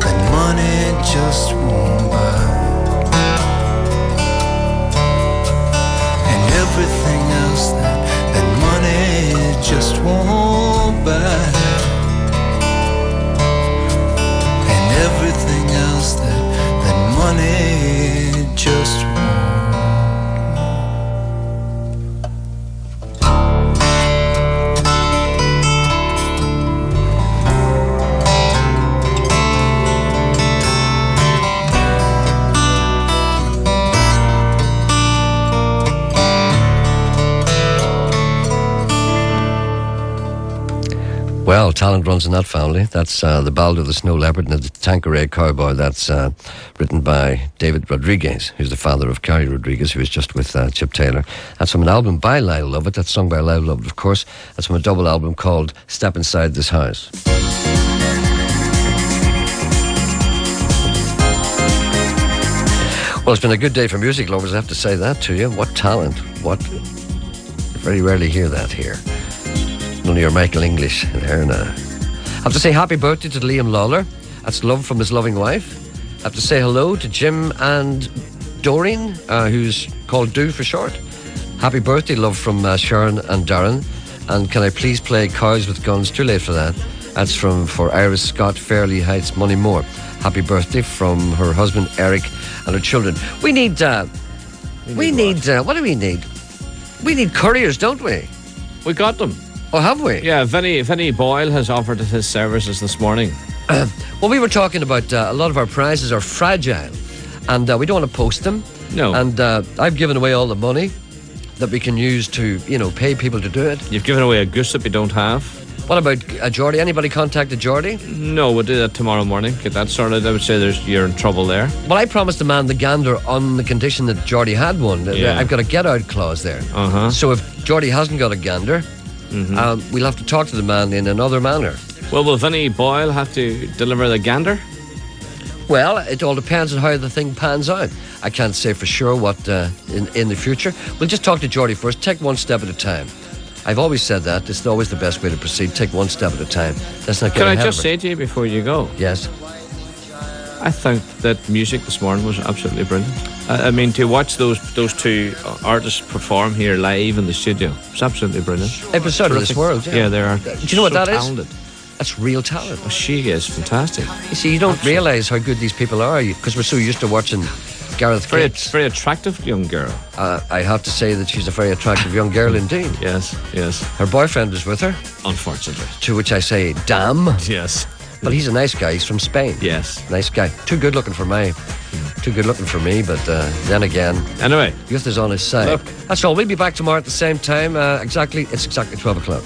that money just won't buy. And everything else that money just won't buy. And everything else that money just won't. Well, talent runs in that family. That's The Ballad of the Snow Leopard and the Tanqueray Cowboy. That's written by David Rodriguez, who's the father of Carrie Rodriguez, who was just with Chip Taylor. That's from an album by Lyle Lovett. That's sung by Lyle Lovett, of course. That's from a double album called Step Inside This House. Well, it's been a good day for music lovers, I have to say that to you. What talent. What. You very rarely hear that here. None of your Michael English there now. I have to say happy birthday to Liam Lawler. That's love from his loving wife. I have to say hello to Jim and Doreen, who's called Do for short. Happy birthday, love from Sharon and Darren. And can I please play Cows with Guns? Too late for that. That's for Iris Scott, Fairley Heights, Moneymore. Happy birthday from her husband Eric and her children. We need what do we need? We need couriers, don't we? We got them. Oh, have we? Yeah, Vinnie Boyle has offered his services this morning. Well, we were talking about a lot of our prizes are fragile, and we don't want to post them. No. And I've given away all the money that we can use to, pay people to do it. You've given away a goose that we don't have. What about Geordie? Anybody contacted Geordie? No, we'll do that tomorrow morning. Get that sorted. I would say you're in trouble there. Well, I promised the man the gander on the condition that Geordie had one. Yeah. I've got a get-out clause there. Uh-huh. So if Geordie hasn't got a gander, we'll have to talk to the man in another manner. Well, will Vinnie Boyle have to deliver the gander? Well, it all depends on how the thing pans out. I can't say for sure what in the future. We'll just talk to Geordie first. Take one step at a time. I've always said that. It's always the best way to proceed. Take one step at a time. Let's not get ahead of it. Can I just say to you before you go? Yes. I think that music this morning was absolutely brilliant. I mean, to watch those two artists perform here live in the studio, it's absolutely brilliant. It was out of this world, yeah. Yeah, they are. Do you know what that talented. is? That's real talent. Oh, she is fantastic. You see, you don't realise how good these people are because we're so used to watching Gareth Gates. Very attractive young girl. I have to say that she's a very attractive young girl indeed. Yes. Her boyfriend is with her. Unfortunately. To which I say, damn. Yes. But he's a nice guy. He's from Spain. Yes. Nice guy. Too good looking for me. Too good looking for me, but then again. Anyway. Youth is on his side. Look. That's all. We'll be back tomorrow at the same time. It's exactly 12 o'clock.